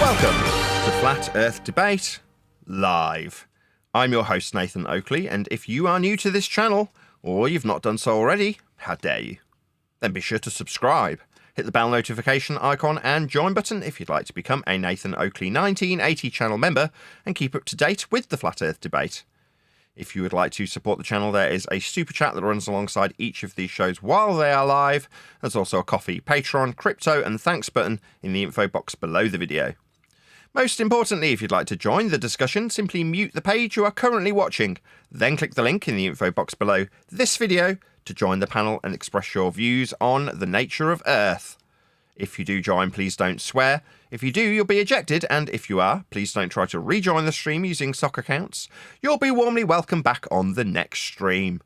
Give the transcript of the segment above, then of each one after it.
Welcome to Flat Earth Debate Live. I'm your host, Nathan Oakley, and if you are new to this channel, or you've not done so already, how dare you? Then be sure to subscribe, hit the bell notification icon and join button if you'd like to become a Nathan Oakley 1980 channel member and keep up to date with the Flat Earth Debate. If you would like to support the channel, there is a super chat that runs alongside each of these shows while they are live. There's also a coffee, Patreon, crypto and thanks button in the info box below the video. Most importantly, if you'd like to join the discussion, simply mute the page you are currently watching. Then click the link in the info box below this video to join the panel and express your views on the nature of Earth. If you do join, please don't swear. If you do, you'll be ejected, and if you are, please don't try to rejoin the stream using sock accounts. You'll be warmly welcome back on the next stream.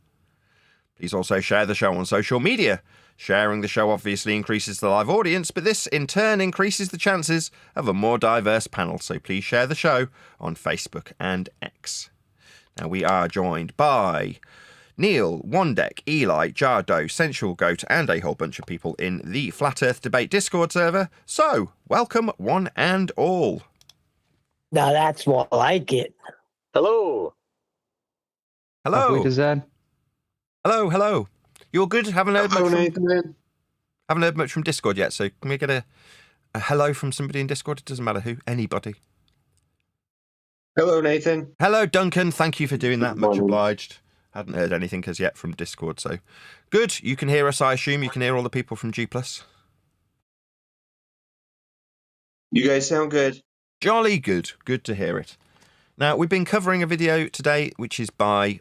Please also share the show on social media. Sharing the show obviously increases the live audience, but this in turn increases the chances of a more diverse panel, so please share the show on Facebook and X. Now we are joined by Neil, Wandek, Eli, Jardo, Sensual Goat, and a whole bunch of people in the Flat Earth Debate Discord server. So, welcome one and all. Now that's more like it. Hello. Hello. Hello, hello. You all good? Haven't heard much from Discord yet, so can we get a hello from somebody in Discord? It doesn't matter who, anybody. Hello, Nathan. Hello, Duncan. Thank you for doing that. Much obliged. Hadn't heard anything as yet from Discord, so good. You can hear us, I assume. You can hear all the people from G+. You guys sound good. Jolly good. Good to hear it. Now, we've been covering a video today, which is by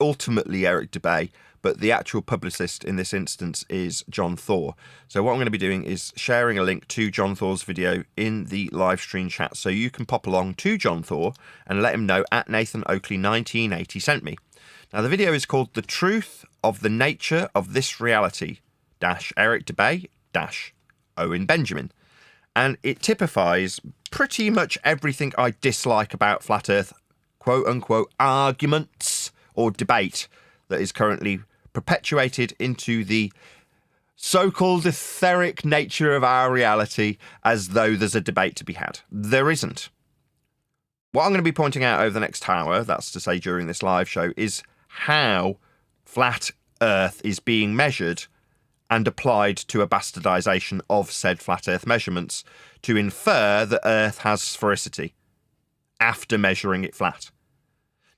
ultimately Eric Debay, but the actual publicist in this instance is John Thor. So what I'm going to be doing is sharing a link to John Thor's video in the live stream chat, so you can pop along to John Thor and let him know at Nathan Oakley 1980 sent me. Now, the video is called The Truth of the Nature of This Reality - Eric Debay - Owen Benjamin. And it typifies pretty much everything I dislike about flat earth quote-unquote arguments or debate that is currently perpetuated into the so-called etheric nature of our reality as though there's a debate to be had. There isn't. What I'm going to be pointing out over the next hour, that's to say during this live show, is how flat Earth is being measured and applied to a bastardization of said flat Earth measurements to infer that Earth has sphericity after measuring it flat.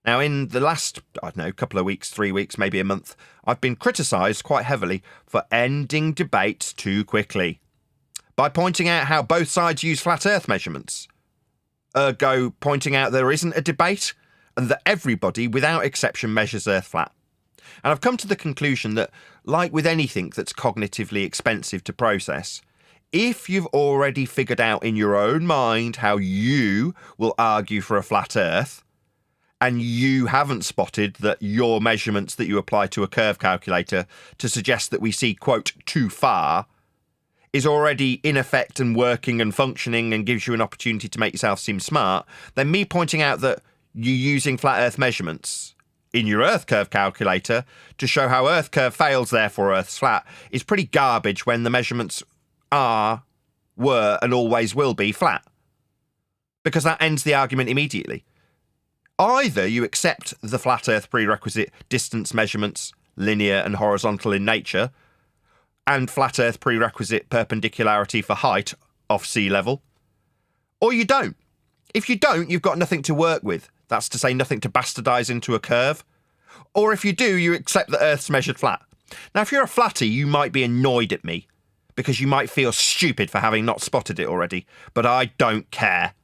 Now, in the last, I don't know, couple of weeks, 3 weeks, maybe a month, I've been criticised quite heavily for ending debates too quickly by pointing out how both sides use flat Earth measurements. Ergo, pointing out there isn't a debate and that everybody, without exception, measures Earth flat. And I've come to the conclusion that, like with anything that's cognitively expensive to process, if you've already figured out in your own mind how you will argue for a flat Earth, and you haven't spotted that your measurements that you apply to a curve calculator to suggest that we see, quote, too far, is already in effect and working and functioning and gives you an opportunity to make yourself seem smart, then me pointing out that you're using flat Earth measurements in your Earth curve calculator to show how Earth curve fails, therefore Earth's flat, is pretty garbage when the measurements are, were, and always will be flat. Because that ends the argument immediately. Either you accept the flat Earth prerequisite distance measurements, linear and horizontal in nature, and flat Earth prerequisite perpendicularity for height off sea level, or you don't. If you don't, you've got nothing to work with. That's to say, nothing to bastardize into a curve. Or if you do, you accept that Earth's measured flat. Now, if you're a flatty, you might be annoyed at me, because you might feel stupid for having not spotted it already, but I don't care.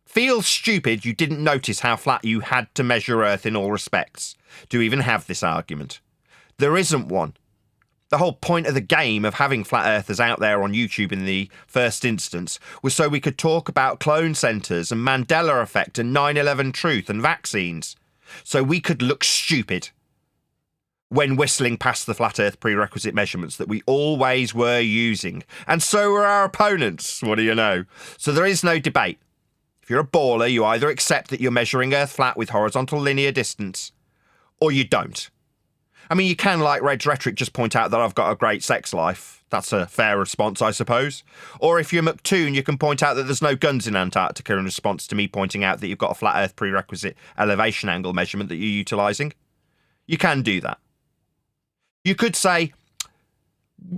Feel stupid you didn't notice how flat you had to measure Earth in all respects to even have this argument. There isn't one. The whole point of the game of having flat earthers out there on YouTube in the first instance was so we could talk about clone centres and Mandela effect and 9/11 truth and vaccines. So we could look stupid when whistling past the flat earth prerequisite measurements that we always were using. And so were our opponents, what do you know? So there is no debate. If you're a baller, you either accept that you're measuring Earth flat with horizontal linear distance, or you don't. I mean, you can, like Red's Rhetoric, just point out that I've got a great sex life. That's a fair response, I suppose. Or if you're McToon, you can point out that there's no guns in Antarctica in response to me pointing out that you've got a flat Earth prerequisite elevation angle measurement that you're utilising. You can do that. You could say,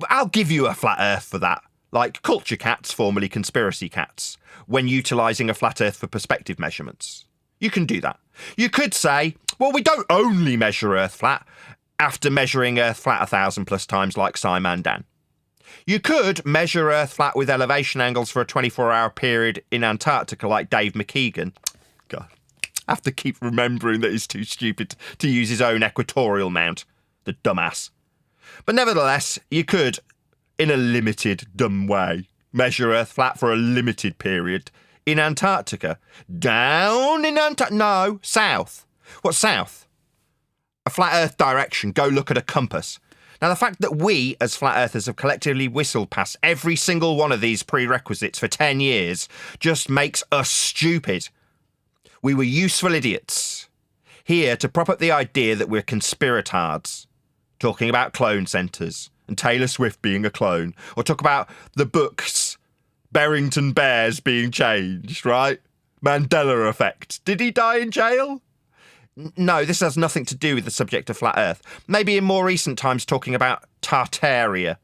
I'll give you a flat Earth for that, like culture cats, formerly conspiracy cats, when utilising a flat Earth for perspective measurements. You can do that. You could say, well, we don't only measure Earth flat after measuring Earth flat 1,000 plus times like Simon Dan. You could measure Earth flat with elevation angles for a 24-hour period in Antarctica like Dave McKeegan. God, I have to keep remembering that he's too stupid to use his own equatorial mount. The dumbass. But nevertheless, you could, in a limited, dumb way, measure Earth flat for a limited period in Antarctica. Down in Antarctica? No, south. What's south? A flat Earth direction. Go look at a compass. Now, the fact that we, as flat earthers, have collectively whistled past every single one of these prerequisites for 10 years just makes us stupid. We were useful idiots, here to prop up the idea that we're conspiratards, talking about clone centres and Taylor Swift being a clone, or talk about the books, Barrington Bears being changed, right? Mandela effect. Did he die in jail? No, this has nothing to do with the subject of flat Earth. Maybe in more recent times talking about Tartaria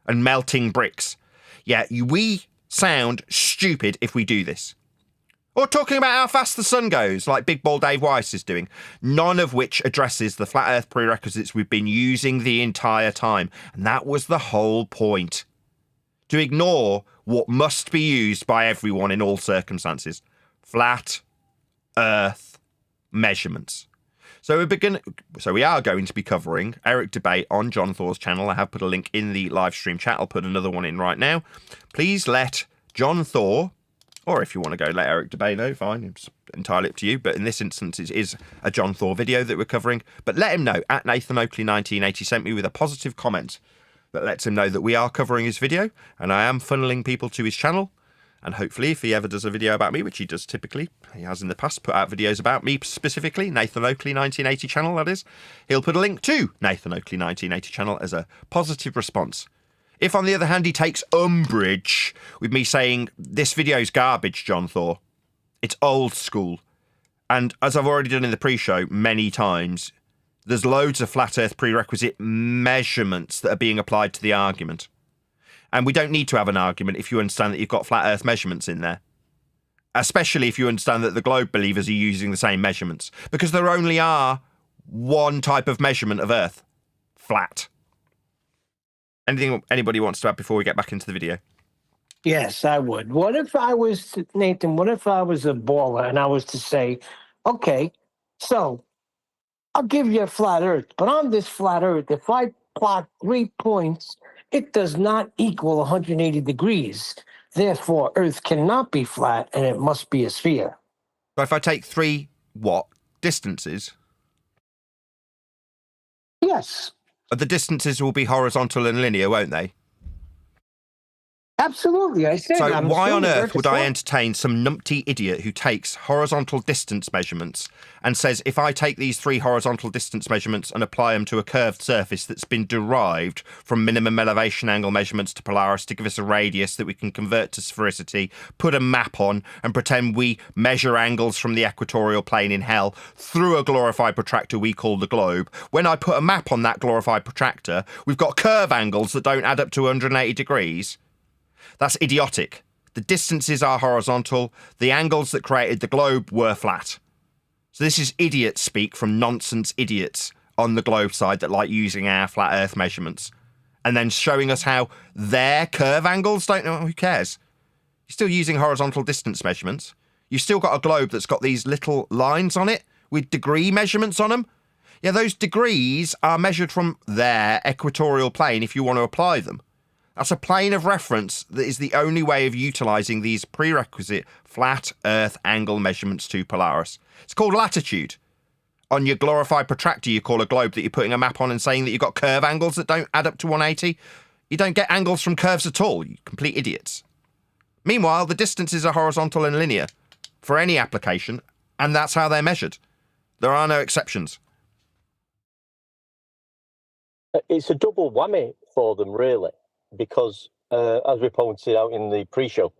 and melting bricks. Yeah, we sound stupid if we do this. Or talking about how fast the sun goes, like Big Ball Dave Weiss is doing. None of which addresses the flat Earth prerequisites we've been using the entire time. And that was the whole point. To ignore what must be used by everyone in all circumstances. Flat Earth measurements. So we are going to be covering Eric debate on John Thor's channel. I have put a link in the live stream chat. I'll put another one in right now. Please let John Thor, or if you want to go let Eric debate know, fine, it's entirely up to you. But in this instance, it is a John Thor video that we're covering. But let him know, at Nathan Oakley 1980 sent me with a positive comment that lets him know that we are covering his video and I am funneling people to his channel. And hopefully, if he ever does a video about me, which he does typically, he has in the past put out videos about me specifically, Nathan Oakley 1980 channel, that is, he'll put a link to Nathan Oakley 1980 channel as a positive response. If, on the other hand, he takes umbrage with me saying, this video's garbage, John Thor, it's old school. And as I've already done in the pre-show many times, there's loads of flat Earth prerequisite measurements that are being applied to the argument. And we don't need to have an argument if you understand that you've got flat Earth measurements in there. Especially if you understand that the globe believers are using the same measurements. Because there only are one type of measurement of Earth. Flat. Anything anybody wants to add before we get back into the video? Yes, I would. What if I was, Nathan, what if I was a baller and I was to say, okay, so I'll give you a flat Earth, but on this flat Earth, if I plot 3 points, it does not equal 180 degrees. Therefore, Earth cannot be flat and it must be a sphere. So if I take 3, what? Distances? Yes. The distances will be horizontal and linear, won't they? Absolutely, I said. So I'm why on assuming earth would I entertain some numpty idiot who takes horizontal distance measurements and says, if I take these 3 horizontal distance measurements and apply them to a curved surface that's been derived from minimum elevation angle measurements to Polaris to give us a radius that we can convert to sphericity, put a map on and pretend we measure angles from the equatorial plane in hell through a glorified protractor we call the globe. When I put a map on that glorified protractor, we've got curve angles that don't add up to 180 degrees. That's idiotic. The distances are horizontal. The angles that created the globe were flat. So this is idiot speak from nonsense idiots on the globe side that like using our flat Earth measurements. And then showing us how their curve angles don't know. Who cares? You're still using horizontal distance measurements. You've still got a globe that's got these little lines on it with degree measurements on them. Yeah, those degrees are measured from their equatorial plane if you want to apply them. That's a plane of reference that is the only way of utilising these prerequisite flat Earth angle measurements to Polaris. It's called latitude. On your glorified protractor, you call a globe that you're putting a map on and saying that you've got curve angles that don't add up to 180. You don't get angles from curves at all, you complete idiots. Meanwhile, the distances are horizontal and linear for any application, and that's how they're measured. There are no exceptions. It's a double whammy for them, really. because, as we pointed out in the pre-show,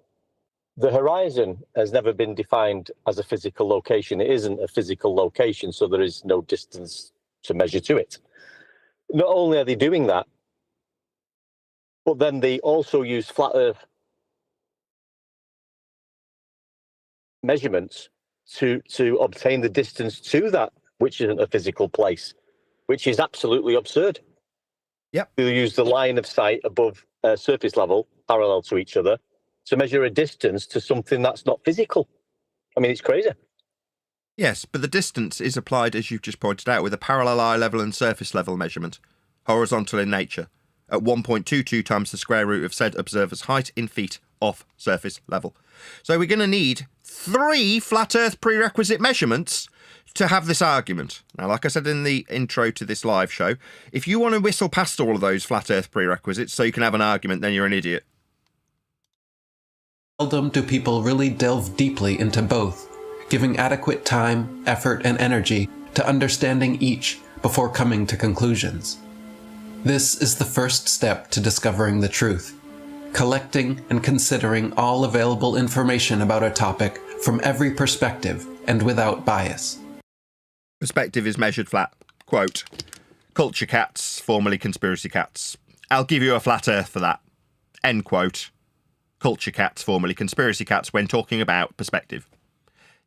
the horizon has never been defined as a physical location. It isn't a physical location, so there is no distance to measure to it. Not only are they doing that, but then they also use flat Earth measurements to obtain the distance to that, which isn't a physical place, which is absolutely absurd. Yep. They use the line of sight above surface level, parallel to each other, to measure a distance to something that's not physical. I mean, it's crazy. Yes, but the distance is applied, as you've just pointed out, with a parallel eye level and surface level measurement, horizontal in nature, at 1.22 times the square root of said observer's height in feet off surface level. So we're going to need 3 flat Earth prerequisite measurements to have this argument. Now, like I said in the intro to this live show, if you want to whistle past all of those flat Earth prerequisites so you can have an argument, then you're an idiot. Seldom do people really delve deeply into both, giving adequate time, effort, and energy to understanding each before coming to conclusions. This is the first step to discovering the truth, collecting and considering all available information about a topic from every perspective and without bias. Perspective is measured flat. Quote, culture cats, formerly conspiracy cats. I'll give you a flat Earth for that. End quote. Culture cats, formerly conspiracy cats, when talking about perspective.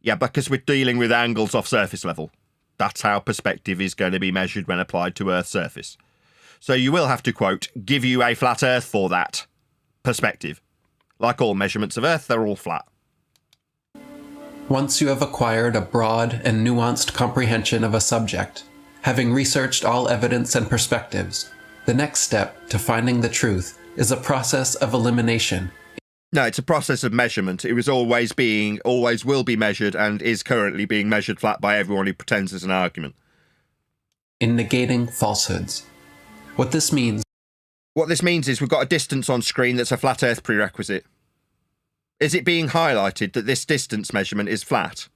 Yeah, because we're dealing with angles off surface level. That's how perspective is going to be measured when applied to Earth's surface. So you will have to, quote, give you a flat Earth for that perspective. Like all measurements of Earth, they're all flat. Once you have acquired a broad and nuanced comprehension of a subject, having researched all evidence and perspectives, the next step to finding the truth is a process of elimination. No, it's a process of measurement. It was always will be measured and is currently being measured flat by everyone who pretends there's an argument. In negating falsehoods. What this means is we've got a distance on screen that's a flat Earth prerequisite. Is it being highlighted that this distance measurement is flat,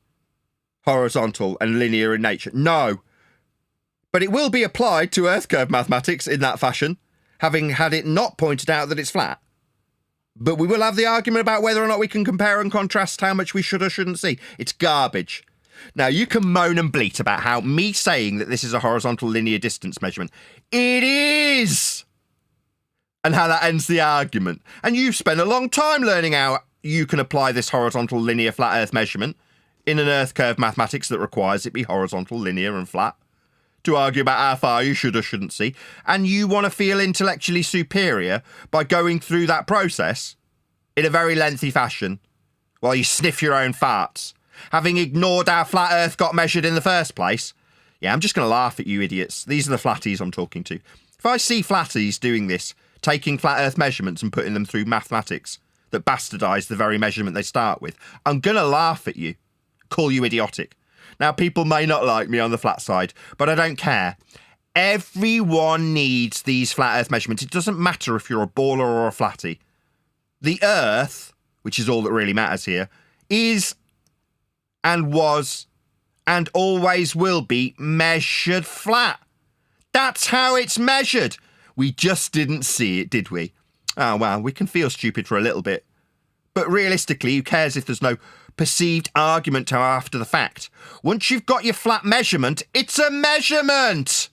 horizontal and linear in nature? No. But it will be applied to Earth curve mathematics in that fashion, having had it not pointed out that it's flat. But we will have the argument about whether or not we can compare and contrast how much we should or shouldn't see. It's garbage. Now, you can moan and bleat about how me saying that this is a horizontal linear distance measurement, it is! And how that ends the argument. And you've spent a long time learning how you can apply this horizontal linear flat Earth measurement in an Earth curve mathematics that requires it be horizontal, linear and flat, to argue about how far you should or shouldn't see, and you want to feel intellectually superior by going through that process in a very lengthy fashion while you sniff your own farts, having ignored how flat Earth got measured in the first place. Yeah, I'm just going to laugh at you idiots. These are the flatties I'm talking to. If I see flatties doing this, taking flat Earth measurements and putting them through mathematics that bastardise the very measurement they start with, I'm going to laugh at you, call you idiotic. Now, people may not like me on the flat side, but I don't care. Everyone needs these flat Earth measurements. It doesn't matter if you're a baller or a flatty. The Earth, which is all that really matters here, is and was and always will be measured flat. That's how it's measured. We just didn't see it, did we? Oh, well, we can feel stupid for a little bit. But realistically, who cares if there's no perceived argument to after the fact? Once you've got your flat measurement, it's a measurement!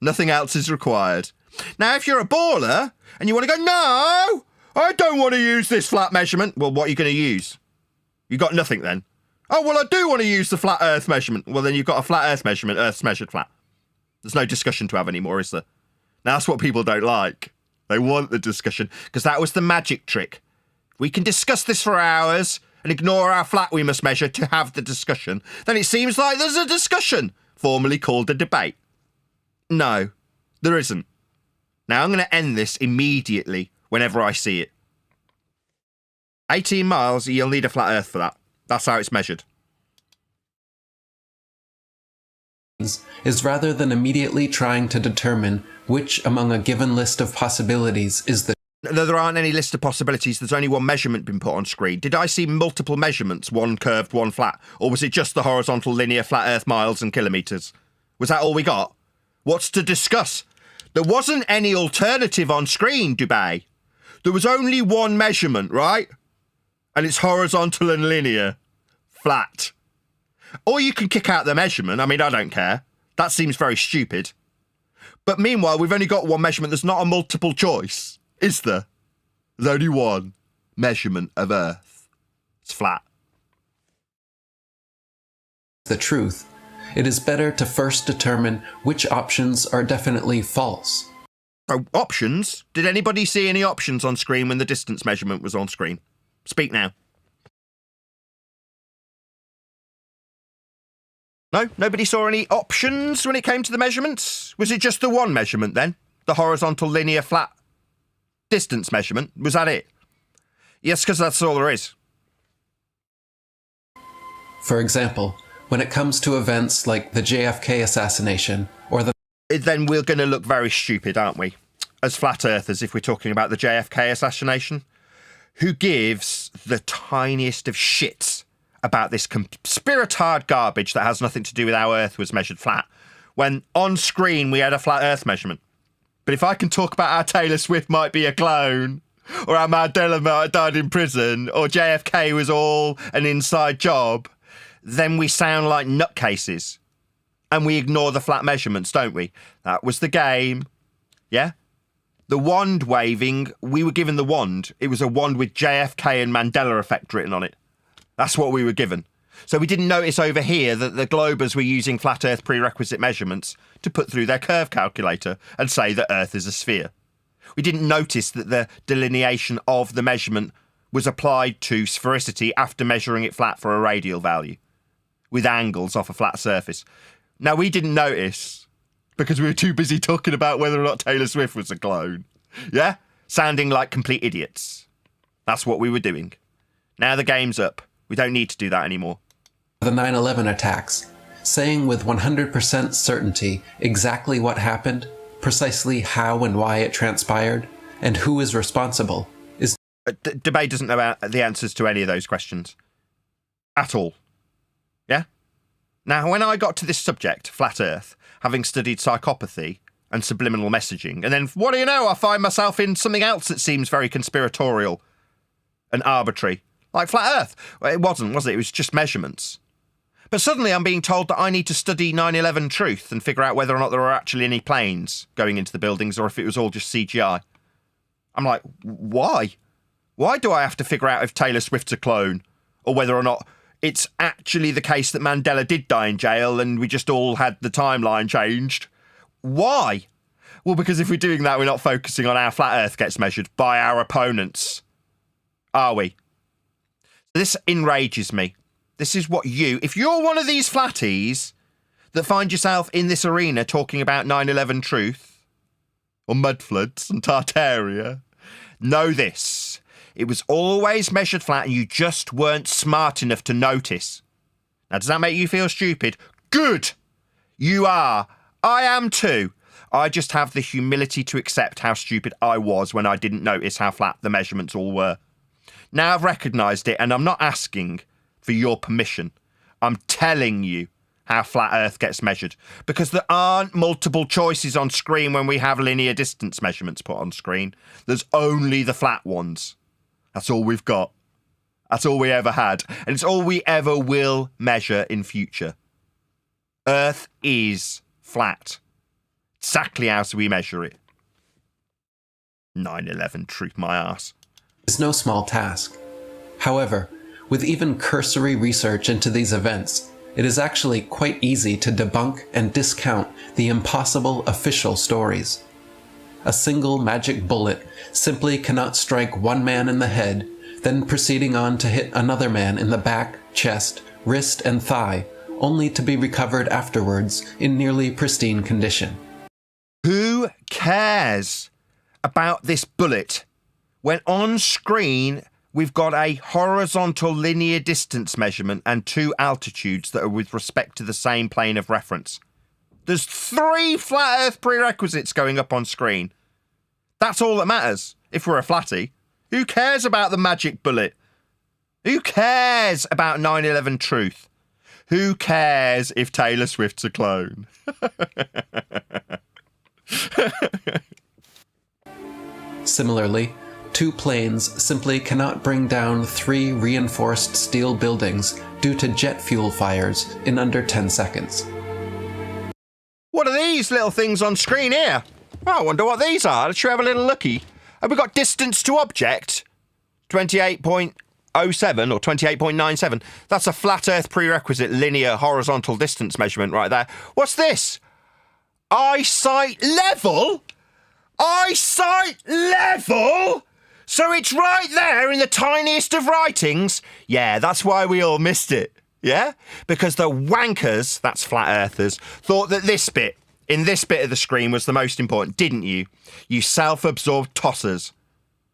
Nothing else is required. Now, if you're a baller and you want to go, no, I don't want to use this flat measurement. Well, what are you going to use? You got nothing then. Oh, well, I do want to use the flat Earth measurement. Well, then you've got a flat Earth measurement. Earth's measured flat. There's no discussion to have anymore, is there? Now, that's what people don't like. They want the discussion, because that was the magic trick. We can discuss this for hours and ignore how flat we must measure to have the discussion. Then it seems like there's a discussion, formerly called a debate. No, there isn't. Now, I'm going to end this immediately whenever I see it. 18 miles, you'll need a flat Earth for that. That's how it's measured. Is rather than immediately trying to determine which among a given list of possibilities is the No, there aren't any list of possibilities. There's only one measurement been put on screen. Did I see multiple measurements, one curved, one flat? Or was it just the horizontal linear flat Earth miles and kilometres? Was that all we got? What's to discuss? There wasn't any alternative on screen, Dubai. there was only one measurement, right? And it's horizontal and linear. Flat. Or you can kick out the measurement. I mean, I don't care. That seems very stupid. But meanwhile, we've only got one measurement. There's not a multiple choice, is there? There's only one measurement of Earth. It's flat. The truth, it is better to first determine which options are definitely false. Oh, options? Did anybody see any options on screen when the distance measurement was on screen? Speak now. No? Nobody saw any options when it came to the measurements? Was it just the one measurement then? The horizontal, linear, flat distance measurement? Was that it? Yes, because that's all there is. For example, when it comes to events like the JFK assassination or the... Then we're going to look very stupid, aren't we? As flat earthers, if we're talking about the JFK assassination. Who gives the tiniest of shits about this conspiratard garbage that has nothing to do with how Earth was measured flat, when on screen we had a flat Earth measurement? But if I can talk about how Taylor Swift might be a clone, or how Mandela might have died in prison, or JFK was all an inside job, then we sound like nutcases. And we ignore the flat measurements, don't we? That was the game. Yeah? The wand waving, we were given the wand. It was a wand with JFK and Mandela effect written on it. That's what we were given. So we didn't notice over here that the globers were using flat Earth prerequisite measurements to put through their curve calculator and say that Earth is a sphere. We didn't notice that the delineation of the measurement was applied to sphericity after measuring it flat for a radial value, with angles off a flat surface. Now, we didn't notice because we were too busy talking about whether or not Taylor Swift was a clone. Yeah? Sounding like complete idiots. That's what we were doing. Now the game's up. We don't need to do that anymore. The 9/11 attacks, saying with 100% certainty exactly what happened, precisely how and why it transpired, and who is responsible, is... Debate doesn't know the answers to any of those questions. At all. Yeah? Now, when I got to this subject, flat Earth, having studied psychopathy and subliminal messaging, and then, what do you know, I find myself in something else that seems very conspiratorial and arbitrary. Like flat Earth. Well, it wasn't, was it? It was just measurements. But suddenly I'm being told that I need to study 9/11 truth and figure out whether or not there are actually any planes going into the buildings or if it was all just CGI. I'm like, why? Why do I have to figure out if Taylor Swift's a clone? Or whether or not it's actually the case that Mandela did die in jail and we just all had the timeline changed? Why? Well, because if we're doing that, we're not focusing on how flat Earth gets measured by our opponents. Are we? This enrages me. This is what if you're one of these flatties that find yourself in this arena talking about 9/11 truth, or mud floods and Tartaria, know this. It was always measured flat and you just weren't smart enough to notice. Now, does that make you feel stupid? Good! You are. I am too. I just have the humility to accept how stupid I was when I didn't notice how flat the measurements all were. Now I've recognised it, and I'm not asking for your permission. I'm telling you how flat Earth gets measured, because there aren't multiple choices on screen when we have linear distance measurements put on screen. There's only the flat ones. That's all we've got. That's all we ever had, and it's all we ever will measure in future. Earth is flat. Exactly how do we measure it? 9/11 truth my ass. Is no small task. However, with even cursory research into these events, it is actually quite easy to debunk and discount the impossible official stories. A single magic bullet simply cannot strike one man in the head, then proceeding on to hit another man in the back, chest, wrist, and thigh, only to be recovered afterwards in nearly pristine condition. Who cares about this bullet when on screen we've got a horizontal linear distance measurement and two altitudes that are with respect to the same plane of reference? There's 3 flat Earth prerequisites going up on screen. That's all that matters if we're a flatty. Who cares about the magic bullet? Who cares about 9/11 truth? Who cares if Taylor Swift's a clone? Similarly, two planes simply cannot bring down 3 reinforced steel buildings due to jet fuel fires in under 10 seconds. What are these little things on screen here? Oh, I wonder what these are. Let's have a little looky. Have we got distance to object? 28.07 or 28.97. That's a flat Earth prerequisite linear horizontal distance measurement right there. What's this? Eyesight level? Eyesight level? So it's right there in the tiniest of writings? Yeah, that's why we all missed it. Yeah? Because the wankers, that's flat earthers, thought that this bit, in this bit of the screen was the most important, didn't you? You self-absorbed tossers.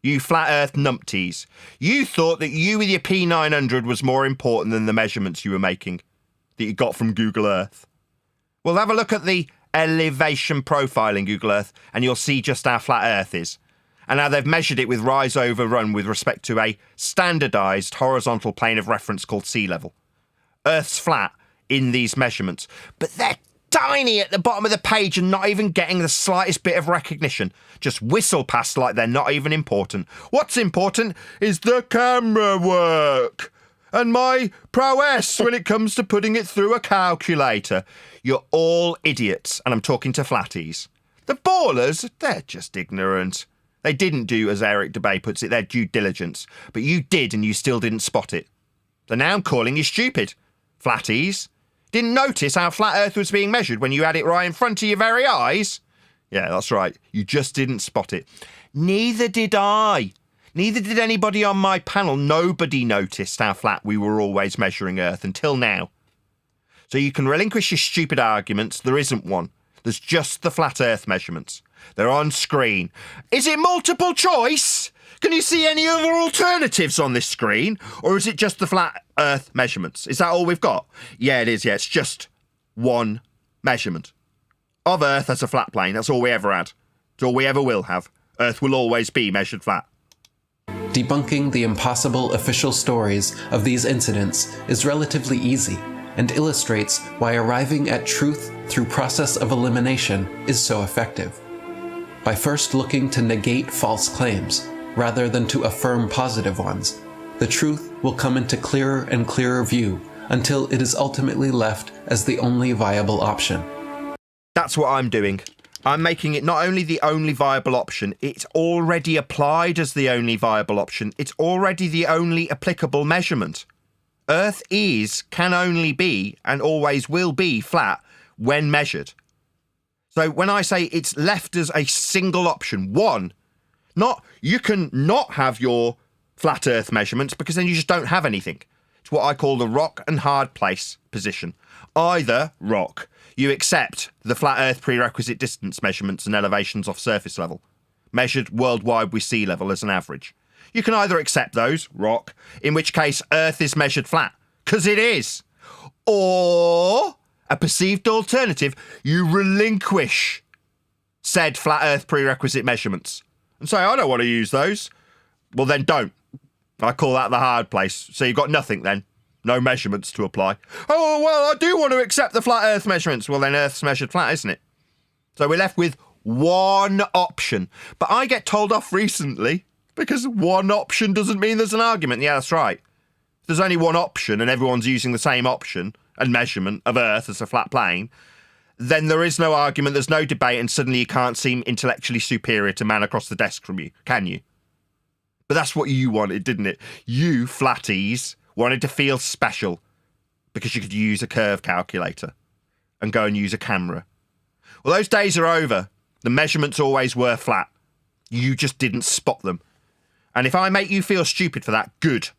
You flat earth numpties. You thought that you with your P900 was more important than the measurements you were making that you got from Google Earth. Well, have a look at the elevation profile in Google Earth and you'll see just how flat Earth is. And how they've measured it with rise over run with respect to a standardised horizontal plane of reference called sea level. Earth's flat in these measurements, but they're tiny at the bottom of the page and not even getting the slightest bit of recognition. Just whistle past like they're not even important. What's important is the camera work and my prowess when it comes to putting it through a calculator. You're all idiots, and I'm talking to flatties. The ballers, they're just ignorant. They didn't do, as Eric Debay puts it, their due diligence, but you did and you still didn't spot it. So now I'm calling you stupid. Flatties. Didn't notice how flat Earth was being measured when you had it right in front of your very eyes? Yeah, that's right. You just didn't spot it. Neither did I. Neither did anybody on my panel. Nobody noticed how flat we were always measuring Earth until now. So you can relinquish your stupid arguments. There isn't one. There's just the flat Earth measurements. They're on screen. Is it multiple choice? Can you see any other alternatives on this screen? Or is it just the flat Earth measurements? Is that all we've got? Yeah, it is. Yeah, it's just one measurement of Earth as a flat plane. That's all we ever had. It's all we ever will have. Earth will always be measured flat. Debunking the impossible official stories of these incidents is relatively easy and illustrates why arriving at truth through process of elimination is so effective. By first looking to negate false claims, rather than to affirm positive ones, the truth will come into clearer and clearer view until it is ultimately left as the only viable option. That's what I'm doing. I'm making it not only the only viable option, it's already applied as the only viable option. It's already the only applicable measurement. Earth is, can only be, and always will be flat when measured. So when I say it's left as a single option, one, not you can not have your flat Earth measurements because then you just don't have anything. It's what I call the rock and hard place position. Either rock, you accept the flat Earth prerequisite distance measurements and elevations off surface level, measured worldwide with sea level as an average. You can either accept those, rock, in which case Earth is measured flat, because it is. Or, a perceived alternative, you relinquish said flat Earth prerequisite measurements and say, I don't want to use those. Well, then don't. I call that the hard place. So you've got nothing then. No measurements to apply. Oh, well, I do want to accept the flat Earth measurements. Well, then Earth's measured flat, isn't it? So we're left with one option. But I get told off recently because one option doesn't mean there's an argument. Yeah, that's right. If there's only one option and everyone's using the same option and measurement of Earth as a flat plane, then there is no argument, there's no debate, and suddenly you can't seem intellectually superior to man across the desk from you, can you? But that's what you wanted, didn't it? You, flatties, wanted to feel special because you could use a curve calculator and go and use a camera. Well, those days are over. The measurements always were flat. You just didn't spot them. And if I make you feel stupid for that, good.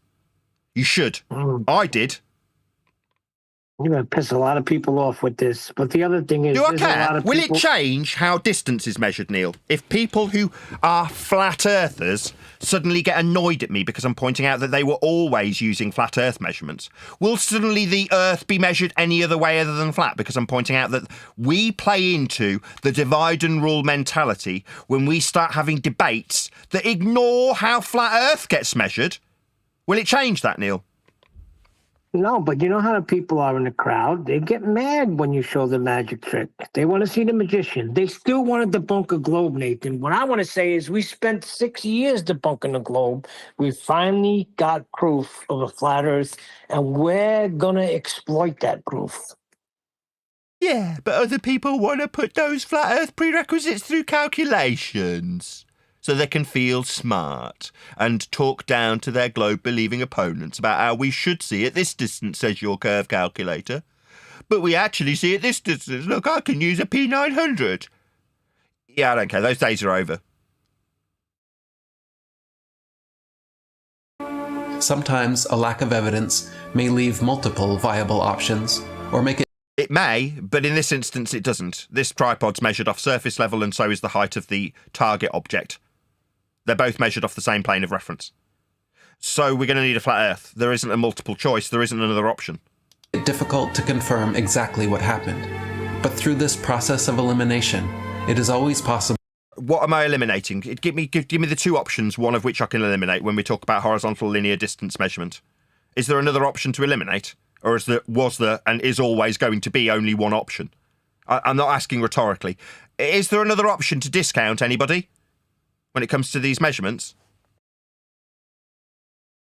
You should. I did. You're going to piss a lot of people off with this. But the other thing is... Do I there's a lot care? of Will people... it change how distance is measured, Neil? If people who are flat earthers suddenly get annoyed at me because I'm pointing out that they were always using flat Earth measurements, will suddenly the Earth be measured any other way other than flat because I'm pointing out that we play into the divide and rule mentality when we start having debates that ignore how flat Earth gets measured? Will it change that, Neil? No, but you know how the people are in the crowd? They get mad when you show the magic trick. They want to see the magician. They still want to debunk a globe, Nathan. What I want to say is we spent 6 years debunking the globe. We finally got proof of a flat earth, and we're going to exploit that proof. Yeah, but other people want to put those flat earth prerequisites through calculations so they can feel smart and talk down to their globe-believing opponents about how we should see it this distance, says your curve calculator. But we actually see it this distance. Look, I can use a P900. Yeah, I don't care. Those days are over. Sometimes a lack of evidence may leave multiple viable options, or make it. It may, but in this instance it doesn't. This tripod's measured off surface level, and so is the height of the target object. They're both measured off the same plane of reference. So we're going to need a flat earth. There isn't a multiple choice. There isn't another option. It's difficult to confirm exactly what happened, but through this process of elimination, it is always possible. What am I eliminating? Give me the two options, one of which I can eliminate when we talk about horizontal linear distance measurement. Is there another option to eliminate? Or was there and is always going to be only one option? I'm not asking rhetorically. Is there another option to discount, anybody, when it comes to these measurements?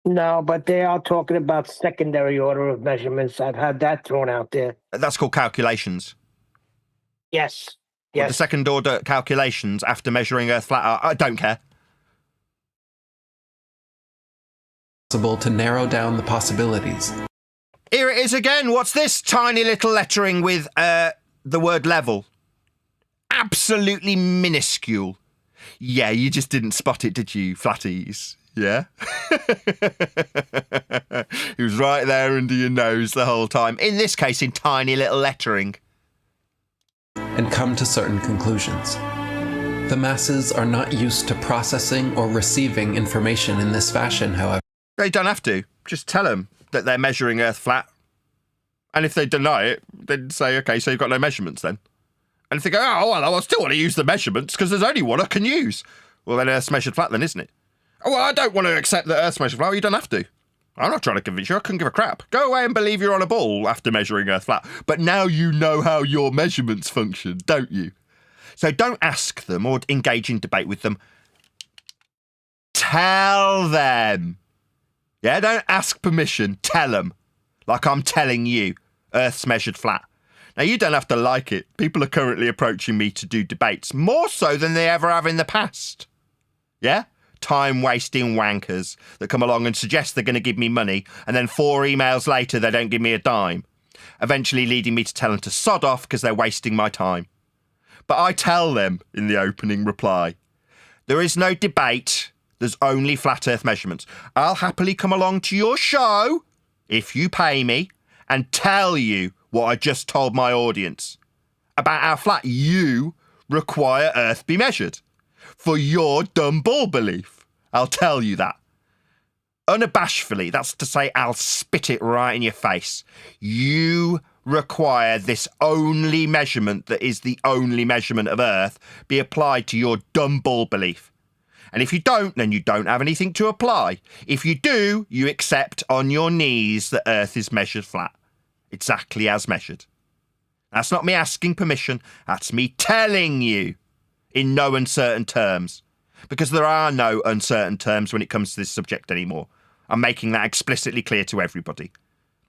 No, but they are talking about secondary order of measurements. I've had that thrown out there. That's called calculations. Yes. What, Yes. the second order calculations after measuring Earth flat are, I don't care. To narrow down the possibilities. Here it is again. What's this tiny little lettering with the word level? Absolutely minuscule. Yeah, you just didn't spot it, did you, flatties? Yeah? It was right there under your nose the whole time. In this case, in tiny little lettering. And come to certain conclusions. The masses are not used to processing or receiving information in this fashion, however. They don't have to. Just tell them that they're measuring Earth flat. And if they deny it, then say, OK, so you've got no measurements then. And if they go, oh, well, I still want to use the measurements because there's only one I can use. Well, then Earth's measured flat then, isn't it? Oh, well, I don't want to accept that Earth's measured flat. Well, you don't have to. I'm not trying to convince you. I couldn't give a crap. Go away and believe you're on a ball after measuring Earth flat. But now you know how your measurements function, don't you? So don't ask them or engage in debate with them. Tell them. Yeah, don't ask permission. Tell them. Like I'm telling you. Earth's measured flat. Now, you don't have to like it. People are currently approaching me to do debates, more so than they ever have in the past. Yeah? Time-wasting wankers that come along and suggest they're going to give me money, and then 4 emails later they don't give me a dime, eventually leading me to tell them to sod off because they're wasting my time. But I tell them in the opening reply, there is no debate, there's only flat Earth measurements. I'll happily come along to your show, if you pay me, and tell you what I just told my audience about how flat you require Earth be measured for your dumb ball belief. I'll tell you that. Unabashedly, that's to say I'll spit it right in your face. You require this only measurement that is the only measurement of Earth be applied to your dumb ball belief. And if you don't, then you don't have anything to apply. If you do, you accept on your knees that Earth is measured flat. Exactly as measured. That's not me asking permission. That's me telling you in no uncertain terms. Because there are no uncertain terms when it comes to this subject anymore. I'm making that explicitly clear to everybody.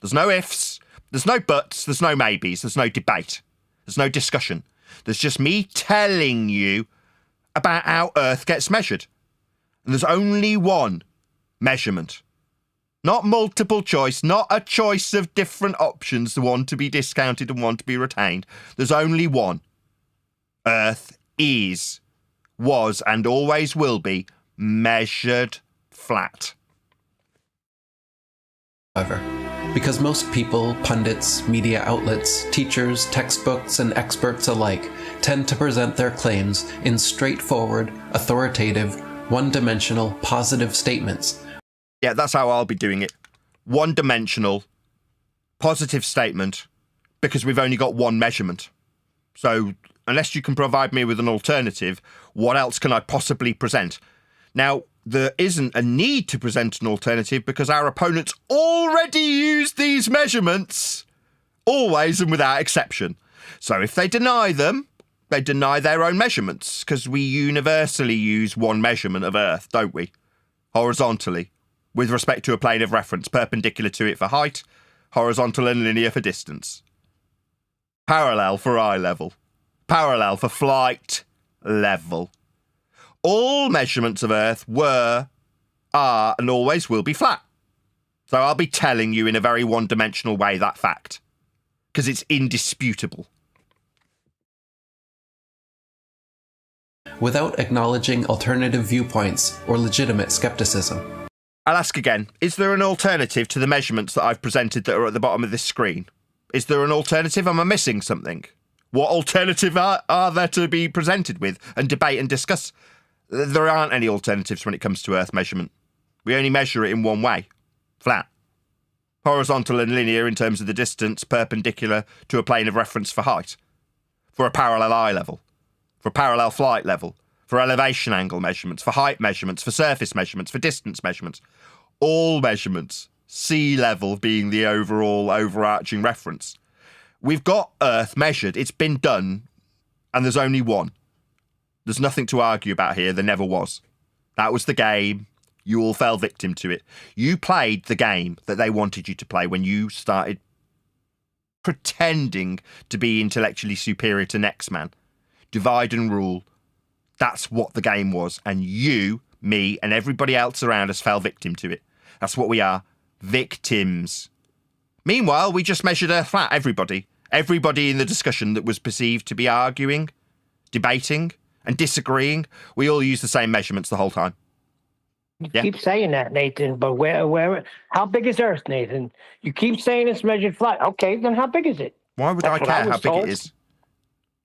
There's no ifs, there's no buts, there's no maybes, there's no debate, there's no discussion. There's just me telling you about how Earth gets measured. And there's only one measurement. Not multiple choice, not a choice of different options, the one to be discounted and one to be retained. There's only one. Earth is, was, and always will be measured flat. However, because most people, pundits, media outlets, teachers, textbooks, and experts alike tend to present their claims in straightforward, authoritative, one-dimensional, positive statements. Yeah, that's how I'll be doing it. One-dimensional, positive statement, because we've only got one measurement. So, unless you can provide me with an alternative, what else can I possibly present? Now, there isn't a need to present an alternative because our opponents already use these measurements, always and without exception. So if they deny them, they deny their own measurements, because we universally use one measurement of Earth, don't we? Horizontally, with respect to a plane of reference, perpendicular to it for height, horizontal and linear for distance. Parallel for eye level. Parallel for flight level. All measurements of Earth were, are, and always will be flat. So I'll be telling you in a very one-dimensional way that fact, because it's indisputable. Without acknowledging alternative viewpoints or legitimate skepticism. I'll ask again, is there an alternative to the measurements that I've presented that are at the bottom of this screen? Is there an alternative? Am I missing something? What alternative are there to be presented with and debate and discuss? There aren't any alternatives when it comes to Earth measurement. We only measure it in one way, flat. Horizontal and linear in terms of the distance, perpendicular to a plane of reference for height, for a parallel eye level, for a parallel flight level, for elevation angle measurements, for height measurements, for surface measurements, for distance measurements. All measurements, sea level being the overall overarching reference. We've got Earth measured, it's been done, and there's only one. There's nothing to argue about here, there never was. That was the game, you all fell victim to it. You played the game that they wanted you to play when you started pretending to be intellectually superior to next man. Divide and rule. That's what the game was, and you, me, and everybody else around us fell victim to it. That's what we are, victims. Meanwhile, we just measured Earth flat, everybody. Everybody in the discussion that was perceived to be arguing, debating, and disagreeing, we all used the same measurements the whole time. You Yeah. keep saying that, Nathan, but how big is Earth, Nathan? You keep saying it's measured flat. Okay, then how big is it? Why would I That's what I care was how big told. it is?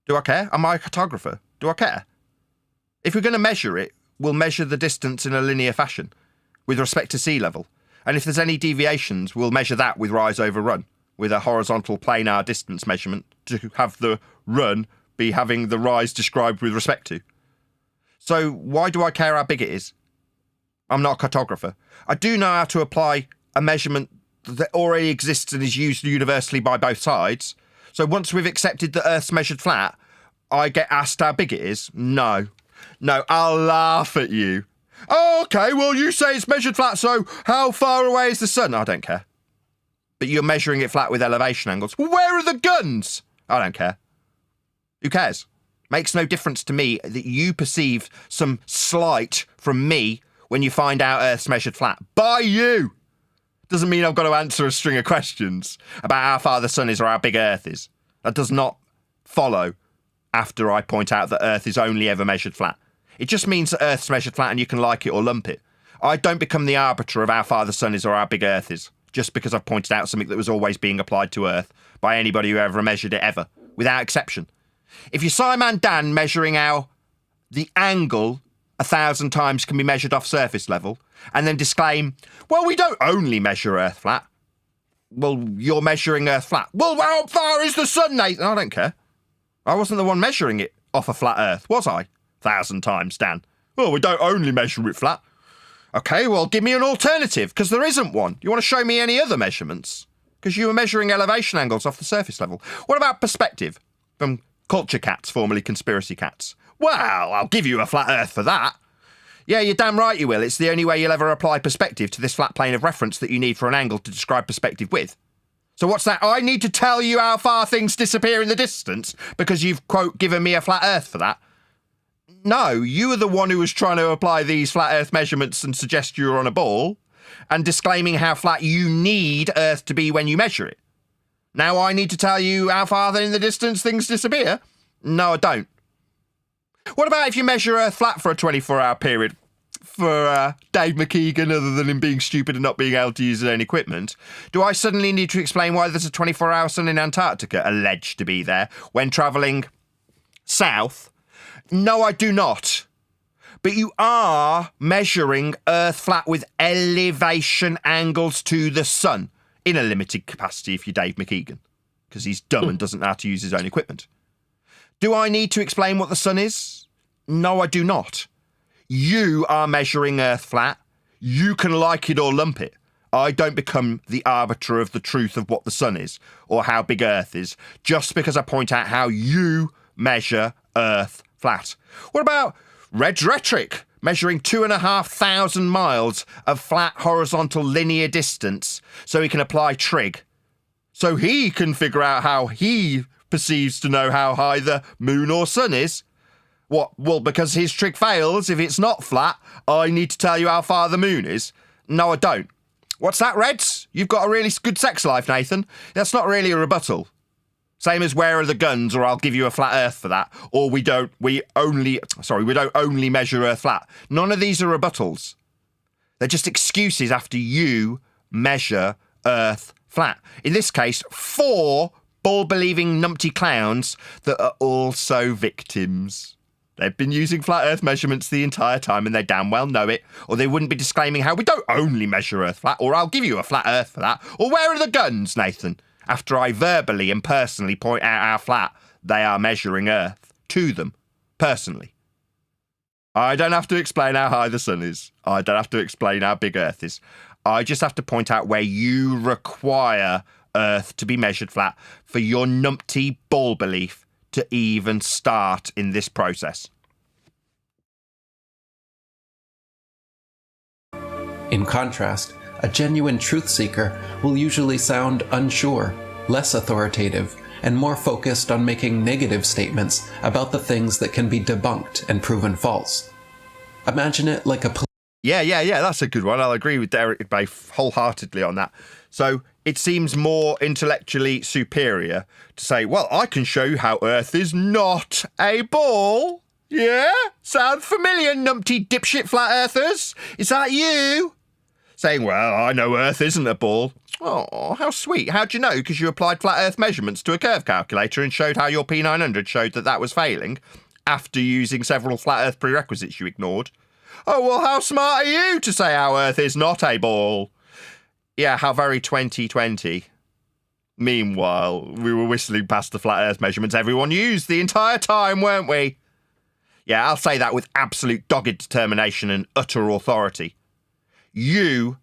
Do I care? Am I a cartographer? Do I care? If we're going to measure it, we'll measure the distance in a linear fashion with respect to sea level. And if there's any deviations, we'll measure that with rise over run, with a horizontal planar distance measurement to have the run be having the rise described with respect to. So why do I care how big it is? I'm not a cartographer. I do know how to apply a measurement that already exists and is used universally by both sides. So once we've accepted that Earth's measured flat, I get asked how big it is? No, I'll laugh at you. Oh, okay, well, you say it's measured flat, so how far away is the sun? I don't care. But you're measuring it flat with elevation angles. Well, where are the guns? I don't care. Who cares? Makes no difference to me that you perceive some slight from me when you find out Earth's measured flat. By you! Doesn't mean I've got to answer a string of questions about how far the sun is or how big Earth is. That does not follow after I point out that Earth is only ever measured flat. It just means that Earth's measured flat and you can like it or lump it. I don't become the arbiter of how far the sun is or how big Earth is, just because I've pointed out something that was always being applied to Earth by anybody who ever measured it ever, without exception. If you're Simon Dan measuring how the angle 1,000 times can be measured off surface level, and then disclaim, well, we don't only measure Earth flat. Well, you're measuring Earth flat. Well, how far is the sun, Nathan? I don't care. I wasn't the one measuring it off a flat Earth, was I? 1,000 times, Dan. Well, we don't only measure it flat. Okay, well, give me an alternative, because there isn't one. You want to show me any other measurements? Because you were measuring elevation angles off the surface level. What about perspective? From culture cats, formerly conspiracy cats. Well, I'll give you a flat Earth for that. Yeah, you're damn right you will. It's the only way you'll ever apply perspective to this flat plane of reference that you need for an angle to describe perspective with. So what's that? I need to tell you how far things disappear in the distance because you've, quote, given me a flat Earth for that? No, you are the one who was trying to apply these flat Earth measurements and suggest you're on a ball and disclaiming how flat you need Earth to be when you measure it. Now I need to tell you how far in the distance things disappear? No, I don't. What about if you measure Earth flat for a 24-hour period? For Dave McKeegan, other than him being stupid and not being able to use his own equipment, do I suddenly need to explain why there's a 24-hour sun in Antarctica alleged to be there when travelling south? No, I do not. But you are measuring Earth flat with elevation angles to the sun in a limited capacity if you're Dave McKeegan, because he's dumb and doesn't know how to use his own equipment. Do I need to explain what the sun is? No, I do not. You are measuring Earth flat. You can like it or lump it. I don't become the arbiter of the truth of what the sun is or how big Earth is just because I point out how you measure Earth flat. What about Red's rhetoric, measuring 2,500 miles of flat horizontal linear distance so he can apply trig? So he can figure out how he perceives to know how high the moon or sun is. What? Well, because his trig fails, if it's not flat, I need to tell you how far the moon is. No, I don't. What's that, Reds? You've got a really good sex life, Nathan. That's not really a rebuttal. Same as where are the guns, or I'll give you a flat Earth for that. Or we don't only measure Earth flat. None of these are rebuttals. They're just excuses after you measure Earth flat. In this case, 4 ball-believing numpty clowns that are also victims. They've been using flat Earth measurements the entire time and they damn well know it, or they wouldn't be disclaiming how we don't only measure Earth flat, or I'll give you a flat Earth for that, or where are the guns, Nathan? After I verbally and personally point out how flat they are measuring Earth to them, personally. I don't have to explain how high the sun is. I don't have to explain how big Earth is. I just have to point out where you require Earth to be measured flat for your numpty ball belief to even start in this process. In contrast, a genuine truth seeker will usually sound unsure, less authoritative, and more focused on making negative statements about the things that can be debunked and proven false. Imagine it like a Yeah, that's a good one. I'll agree with Derek Bay wholeheartedly on that. So it seems more intellectually superior to say, well, I can show you how Earth is not a ball. Yeah? Sound familiar, numpty dipshit flat earthers? Is that you? Saying, well, I know Earth isn't a ball. Oh, how sweet. How'd you know? Because you applied flat Earth measurements to a curve calculator and showed how your P900 showed that was failing after using several flat Earth prerequisites you ignored. Oh, well, how smart are you to say how Earth is not a ball? Yeah, how very 2020. Meanwhile, we were whistling past the flat Earth measurements everyone used the entire time, weren't we? Yeah, I'll say that with absolute dogged determination and utter authority. You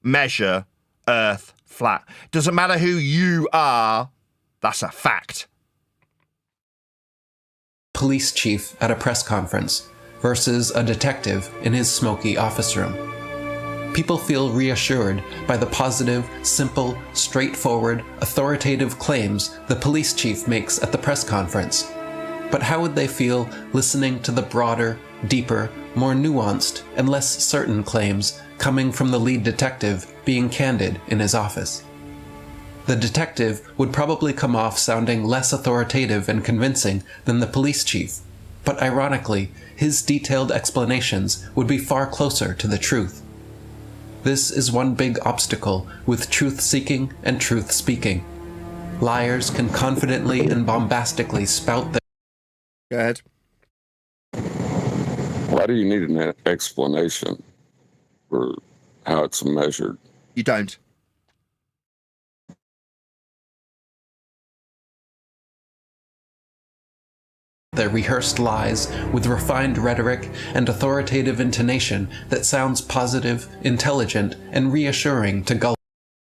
measure Earth flat. Doesn't matter who you are, that's a fact. police chief at a press conference versus a detective in his smoky office room. People feel reassured by the positive, simple, straightforward, authoritative claims the police chief makes at the press conference. But how would they feel listening to the broader, deeper, more nuanced, and less certain claims coming from the lead detective being candid in his office? The detective would probably come off sounding less authoritative and convincing than the police chief, but ironically, his detailed explanations would be far closer to the truth. This is one big obstacle with truth-seeking and truth-speaking. Liars can confidently and bombastically spout their... Go ahead. Why do you need an explanation for how it's measured? You don't. their rehearsed lies with refined rhetoric and authoritative intonation that sounds positive, intelligent, and reassuring to gullible.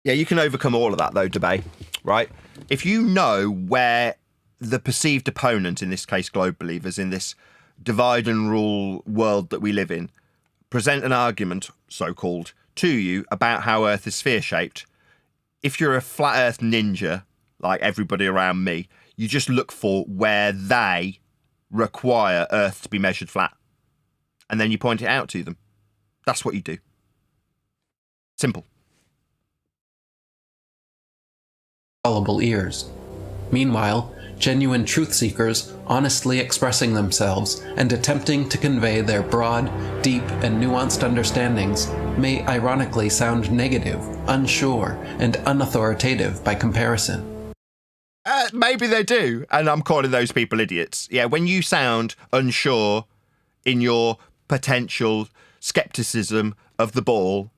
Yeah, you can overcome all of that, though, debate, right? If you know where the perceived opponent, in this case globe believers, in this divide and rule world that we live in, present an argument, so-called, to you about how Earth is sphere-shaped, if you're a flat Earth ninja, like everybody around me, you just look for where they require Earth to be measured flat. And then you point it out to them. That's what you do. Simple. Gullible ears. Meanwhile, genuine truth seekers honestly expressing themselves and attempting to convey their broad, deep, and nuanced understandings may ironically sound negative, unsure, and unauthoritative by comparison. Maybe they do, and I'm calling those people idiots. Yeah, when you sound unsure in your potential skepticism of the ball,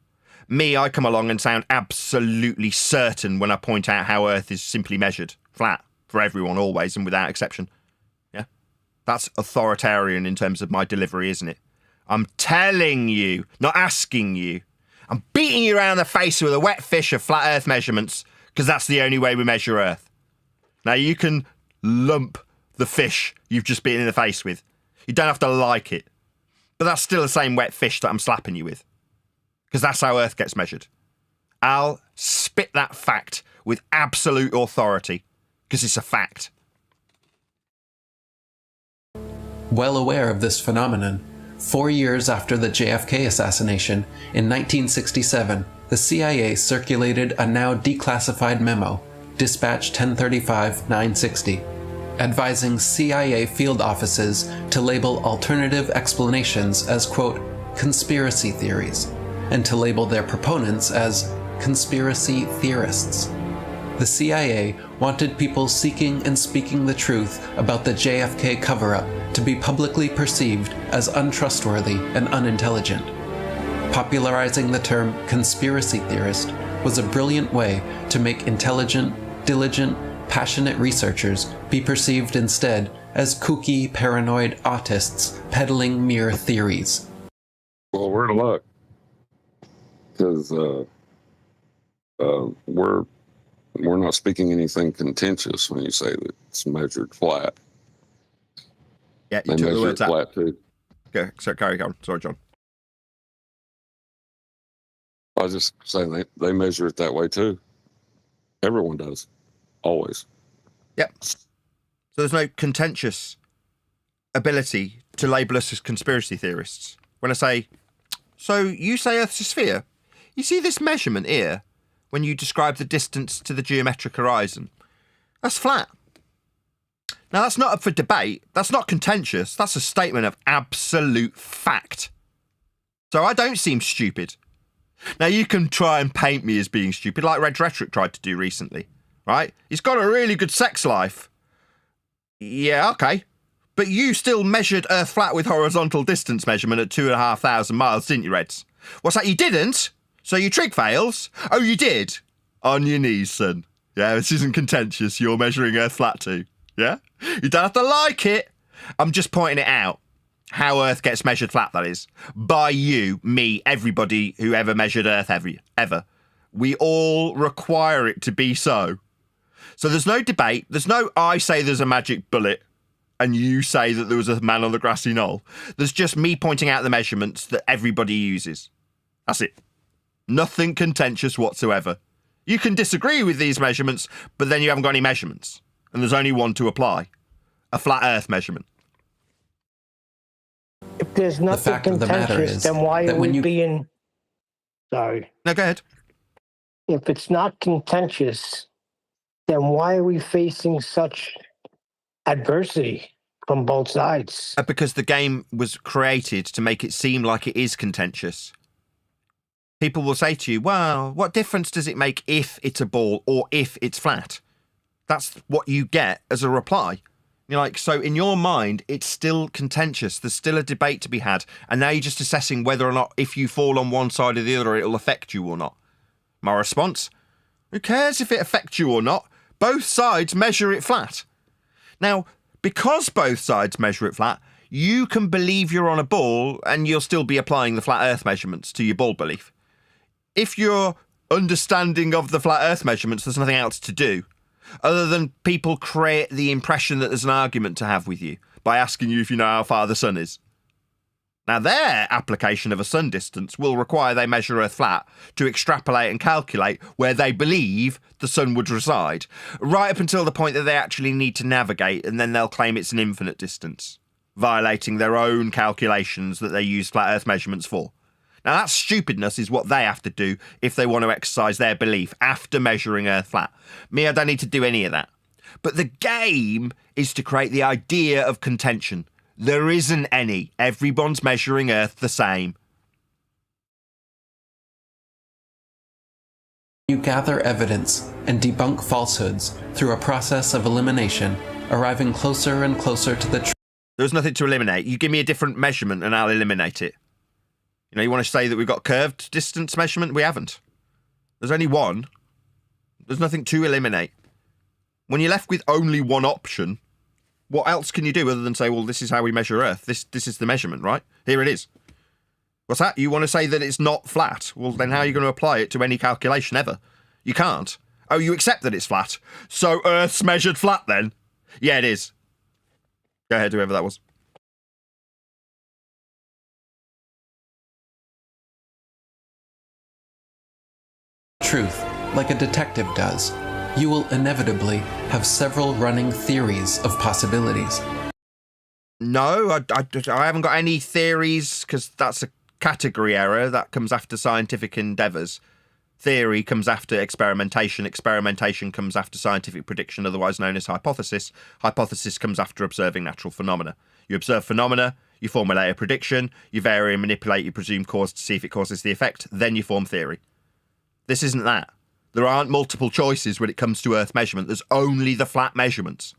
I come along and sound absolutely certain when I point out how Earth is simply measured flat for everyone, always and without exception. Yeah, that's authoritarian in terms of my delivery, isn't it? I'm telling you, not asking you. I'm beating you around the face with a wet fish of flat Earth measurements because that's the only way we measure Earth. Now, you can lump the fish you've just beaten in the face with. You don't have to like it. But that's still the same wet fish that I'm slapping you with. Because that's how Earth gets measured. I'll spit that fact with absolute authority. Because it's a fact. Well aware of this phenomenon, 4 years after the JFK assassination, in 1967, the CIA circulated a now declassified memo, Dispatch 1035-960, advising CIA field offices to label alternative explanations as, quote, conspiracy theories, and to label their proponents as conspiracy theorists. The CIA wanted people seeking and speaking the truth about the JFK cover-up to be publicly perceived as untrustworthy and unintelligent. Popularizing the term conspiracy theorist was a brilliant way to make intelligent, diligent, passionate researchers be perceived instead as kooky, paranoid autists peddling mere theories. Well, we're in luck because we're not speaking anything contentious when you say that it's measured flat. Yeah, you They took the measure words it out. flat too. Okay, so carry on. Sorry, John. I was just saying they measure it that way too. Everyone does, always. Yep. So there's no contentious ability to label us as conspiracy theorists. When I say, so you say Earth's a sphere? You see this measurement here when you describe the distance to the geometric horizon? That's flat. Now, that's not up for debate. That's not contentious. That's a statement of absolute fact. So I don't seem stupid. Now, you can try and paint me as being stupid, like Red Rhetoric tried to do recently, right? He's got a really good sex life. Yeah, okay. But you still measured Earth flat with horizontal distance measurement at 2,500 miles, didn't you, Reds? What's that? You didn't? So your trig fails? Oh, you did? On your knees, son. Yeah, this isn't contentious. You're measuring Earth flat too. Yeah? You don't have to like it. I'm just pointing it out. How Earth gets measured flat, that is. By you, me, everybody who ever measured Earth ever. We all require it to be so. So there's no debate. There's no I say there's a magic bullet and you say that there was a man on the grassy knoll. There's just me pointing out the measurements that everybody uses. That's it. Nothing contentious whatsoever. You can disagree with these measurements, but then you haven't got any measurements. And there's only one to apply. A flat Earth measurement. If there's nothing fact of the matter contentious, is then why that are when we you- being... Sorry. No, go ahead. If it's not contentious, then why are we facing such adversity from both sides? Because the game was created to make it seem like it is contentious. People will say to you, well, what difference does it make if it's a ball or if it's flat? That's what you get as a reply. You're like, so in your mind, it's still contentious. There's still a debate to be had. And now you're just assessing whether or not if you fall on one side or the other, it'll affect you or not. My response, who cares if it affects you or not? Both sides measure it flat. Now, because both sides measure it flat, you can believe you're on a ball and you'll still be applying the flat Earth measurements to your ball belief. If you're understanding of the flat Earth measurements, there's nothing else to do other than people create the impression that there's an argument to have with you by asking you if you know how far the sun is. Now, their application of a sun distance will require they measure Earth flat to extrapolate and calculate where they believe the sun would reside, right up until the point that they actually need to navigate, and then they'll claim it's an infinite distance, violating their own calculations that they use flat Earth measurements for. Now, that stupidness is what they have to do if they want to exercise their belief after measuring Earth flat. Me, I don't need to do any of that. But the game is to create the idea of contention. There isn't any. Everyone's measuring Earth the same. You gather evidence and debunk falsehoods through a process of elimination, arriving closer and closer to the truth. There's nothing to eliminate. You give me a different measurement and I'll eliminate it. You know, you want to say that we've got curved distance measurement? We haven't. There's only one. There's nothing to eliminate. When you're left with only one option, what else can you do other than say, well, this is how we measure Earth. This is the measurement, right? Here it is. What's that? You want to say that it's not flat? Well, then how are you going to apply it to any calculation ever? You can't. Oh, you accept that it's flat. So Earth's measured flat then? Yeah, it is. Go ahead, whoever that was. Truth, like a detective does, you will inevitably have several running theories of possibilities. No, I haven't got any theories, because that's a category error. That comes after scientific endeavours. Theory comes after experimentation. Experimentation comes after scientific prediction, otherwise known as hypothesis. Hypothesis comes after observing natural phenomena. You observe phenomena, you formulate a prediction, you vary and manipulate your presumed cause to see if it causes the effect, then you form theory. This isn't that. There aren't multiple choices when it comes to Earth measurement. There's only the flat measurements.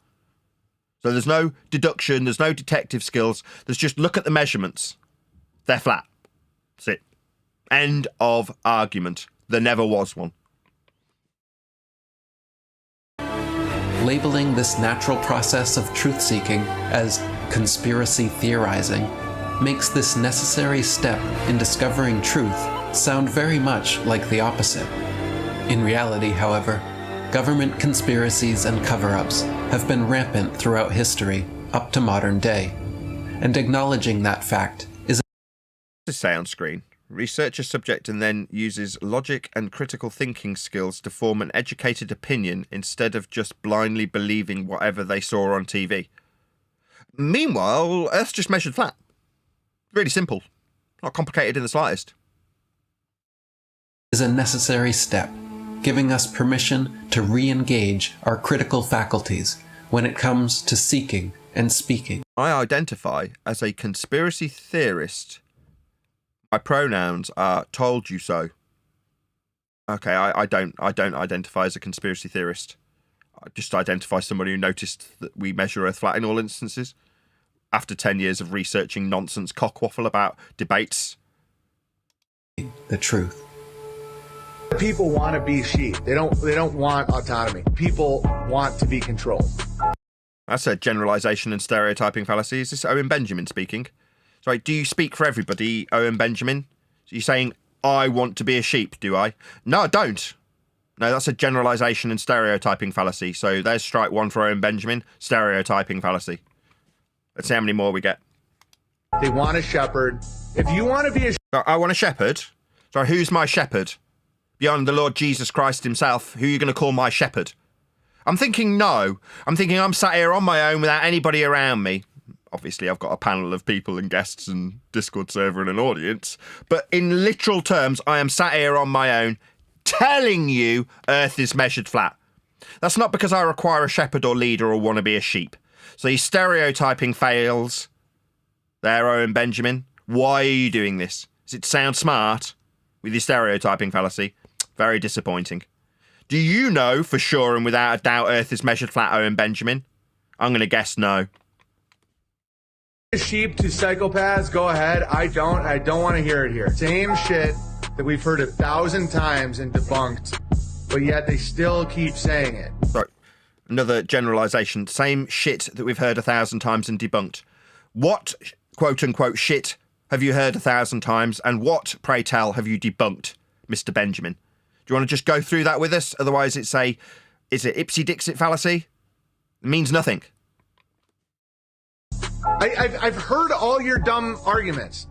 So there's no deduction, there's no detective skills. There's just look at the measurements. They're flat. That's it. End of argument. There never was one. Labeling this natural process of truth-seeking as conspiracy theorizing makes this necessary step in discovering truth sound very much like the opposite. In reality, however, government conspiracies and cover-ups have been rampant throughout history up to modern day, and acknowledging that fact is To say on screen, research a subject and then uses logic and critical thinking skills to form an educated opinion instead of just blindly believing whatever they saw on TV. Meanwhile, Earth's just measured flat. Really simple. Not complicated in the slightest. a necessary step, giving us permission to re-engage our critical faculties when it comes to seeking and speaking. I identify as a conspiracy theorist. My pronouns are told you so. Okay, I don't identify as a conspiracy theorist. I just identify as somebody who noticed that we measure Earth flat in all instances. After 10 years of researching nonsense cockwaffle about debates. The truth. People want to be sheep. They don't want autonomy. People want to be controlled. That's a generalisation and stereotyping fallacy. Is this Owen Benjamin speaking? Sorry, do you speak for everybody, Owen Benjamin? So you're saying, I want to be a sheep, do I? No, I don't. No, that's a generalisation and stereotyping fallacy. So there's strike one for Owen Benjamin. Stereotyping fallacy. Let's see how many more we get. They want a shepherd. If you want to be a I want a shepherd. Sorry, who's my shepherd? Beyond the Lord Jesus Christ himself, who are you going to call my shepherd? I'm thinking no. I'm thinking I'm sat here on my own without anybody around me. Obviously, I've got a panel of people and guests and Discord server and an audience. But in literal terms, I am sat here on my own telling you Earth is measured flat. That's not because I require a shepherd or leader or want to be a sheep. So your stereotyping fails. There, Owen Benjamin. Why are you doing this? Does it sound smart with your stereotyping fallacy? Very disappointing. Do you know for sure and without a doubt Earth is measured flat, Owen Benjamin? I'm going to guess no. sheep to psychopaths, go ahead. I don't want to hear it here. Same shit that we've heard 1,000 times and debunked, but yet they still keep saying it. Right. Another generalisation. Same shit that we've heard 1,000 times and debunked. What, quote-unquote, shit have you heard 1,000 times, and what, pray tell, have you debunked, Mr. Benjamin? Do you want to just go through that with us? Otherwise is it Ipsy-Dixit fallacy? It means nothing. I've heard all your dumb arguments.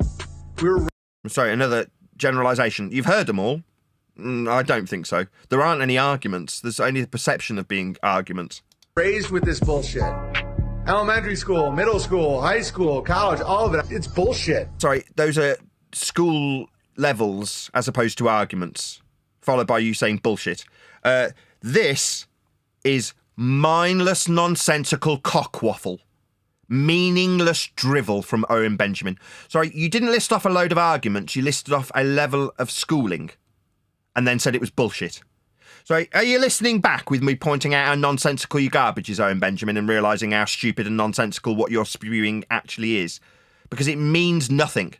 I'm sorry, another generalisation. You've heard them all? I don't think so. There aren't any arguments. There's only the perception of being arguments. Raised with this bullshit. Elementary school, middle school, high school, college, all of it. It's bullshit. Sorry, those are school levels as opposed to arguments, followed by you saying bullshit. This is mindless, nonsensical cockwaffle. Meaningless drivel from Owen Benjamin. Sorry, you didn't list off a load of arguments. You listed off a level of schooling and then said it was bullshit. Sorry, are you listening back with me pointing out how nonsensical your garbage is, Owen Benjamin, and realising how stupid and nonsensical what you're spewing actually is? Because it means nothing.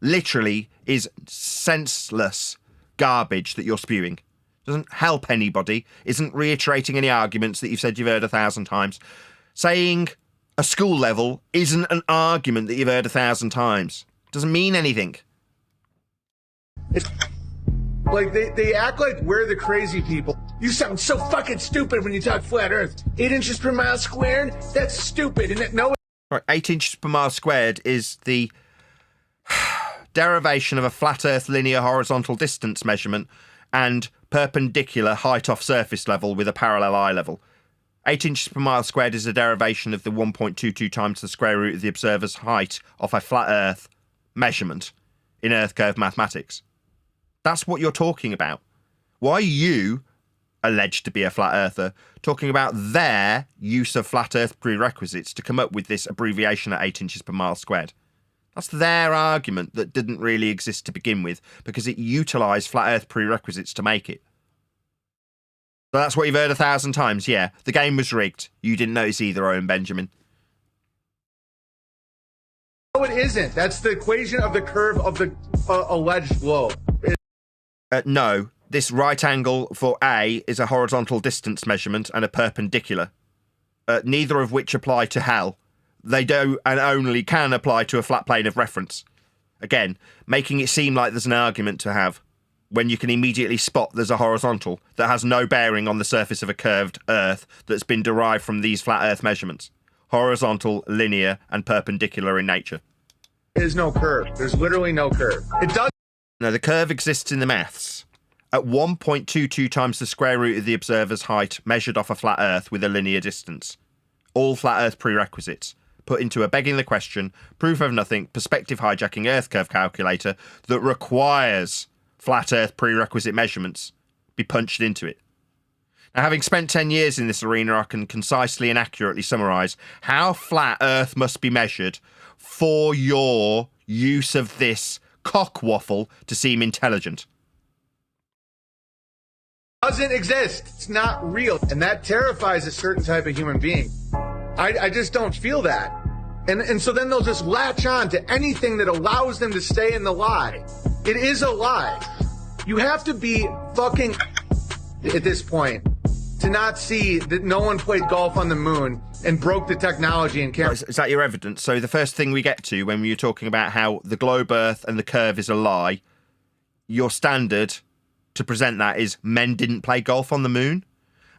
Literally is senseless garbage that you're spewing. Doesn't help anybody. Isn't reiterating any arguments that you've said you've heard 1,000 times. Saying a school level isn't an argument that you've heard 1,000 times. Doesn't mean anything. It's like they act like we're the crazy people. You sound so fucking stupid when you talk flat Earth. 8 inches per mile squared? That's stupid. And no. Right, 8 inches per mile squared is the derivation of a flat Earth linear horizontal distance measurement and perpendicular height off surface level with a parallel eye level. 8 inches per mile squared is a derivation of the 1.22 times the square root of the observer's height off a flat Earth measurement in Earth curve mathematics. That's what you're talking about. Why are you, alleged to be a flat earther, talking about their use of flat Earth prerequisites to come up with this abbreviation at 8 inches per mile squared? That's their argument that didn't really exist to begin with because it utilised flat Earth prerequisites to make it. So that's what you've heard 1,000 times. Yeah, the game was rigged. You didn't notice either, Owen Benjamin. No, it isn't. That's the equation of the curve of the alleged globe. No, this right angle for A is a horizontal distance measurement and a perpendicular, neither of which apply to hell. They do and only can apply to a flat plane of reference. Again, making it seem like there's an argument to have when you can immediately spot there's a horizontal that has no bearing on the surface of a curved Earth that's been derived from these flat Earth measurements. Horizontal, linear, and perpendicular in nature. There's no curve. There's literally no curve. It does. Now, the curve exists in the maths. At 1.22 times the square root of the observer's height measured off a flat Earth with a linear distance. All flat Earth prerequisites. Put into a begging the question, proof of nothing, perspective hijacking Earth curve calculator that requires flat Earth prerequisite measurements be punched into it. Now, having spent 10 years in this arena, I can concisely and accurately summarise how flat Earth must be measured for your use of this cockwaffle to seem intelligent. Doesn't exist. It's not real. And that terrifies a certain type of human being. I just don't feel that. And so then they'll just latch on to anything that allows them to stay in the lie. It is a lie. You have to be fucking at this point to not see that no one played golf on the moon and broke the technology and can't. Is that your evidence? So the first thing we get to when you're talking about how the globe Earth and the curve is a lie, your standard to present that is men didn't play golf on the moon?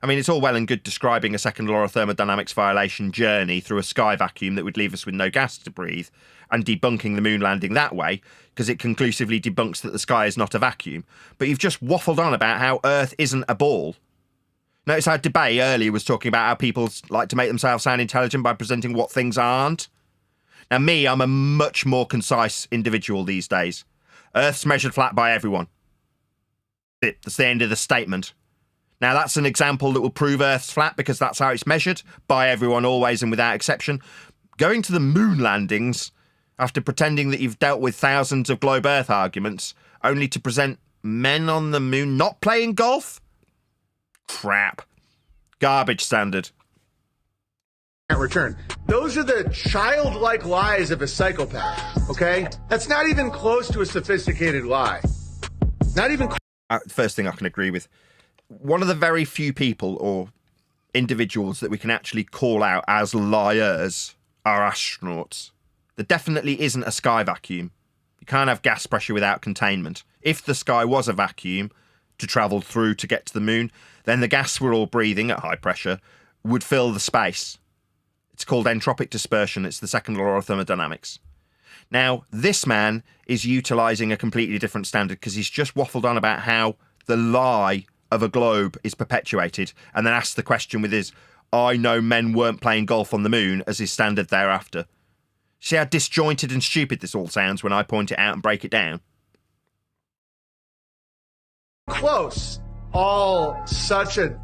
I mean, it's all well and good describing a second law of thermodynamics violation journey through a sky vacuum that would leave us with no gas to breathe and debunking the moon landing that way because it conclusively debunks that the sky is not a vacuum. But you've just waffled on about how Earth isn't a ball. Notice how debate earlier was talking about how people like to make themselves sound intelligent by presenting what things aren't. Now me, I'm a much more concise individual these days. Earth's measured flat by everyone. That's the end of the statement. Now, that's an example that will prove Earth's flat because that's how it's measured, by everyone, always and without exception. Going to the moon landings, after pretending that you've dealt with thousands of globe Earth arguments, only to present men on the moon not playing golf? Crap. Garbage standard. Return. Those are the childlike lies of a psychopath, okay? That's not even close to a sophisticated lie. Not even first thing I can agree with. One of the very few people or individuals that we can actually call out as liars are astronauts. There definitely isn't a sky vacuum. You can't have gas pressure without containment. If the sky was a vacuum to travel through to get to the moon, then the gas we're all breathing at high pressure would fill the space. It's called entropic dispersion. It's the second law of thermodynamics. Now, this man is utilising a completely different standard because he's just waffled on about how the lie of a globe is perpetuated and then asked the question with his "I know men weren't playing golf on the moon" as his standard thereafter. See how disjointed and stupid this all sounds when I point it out and break it down? close. All such a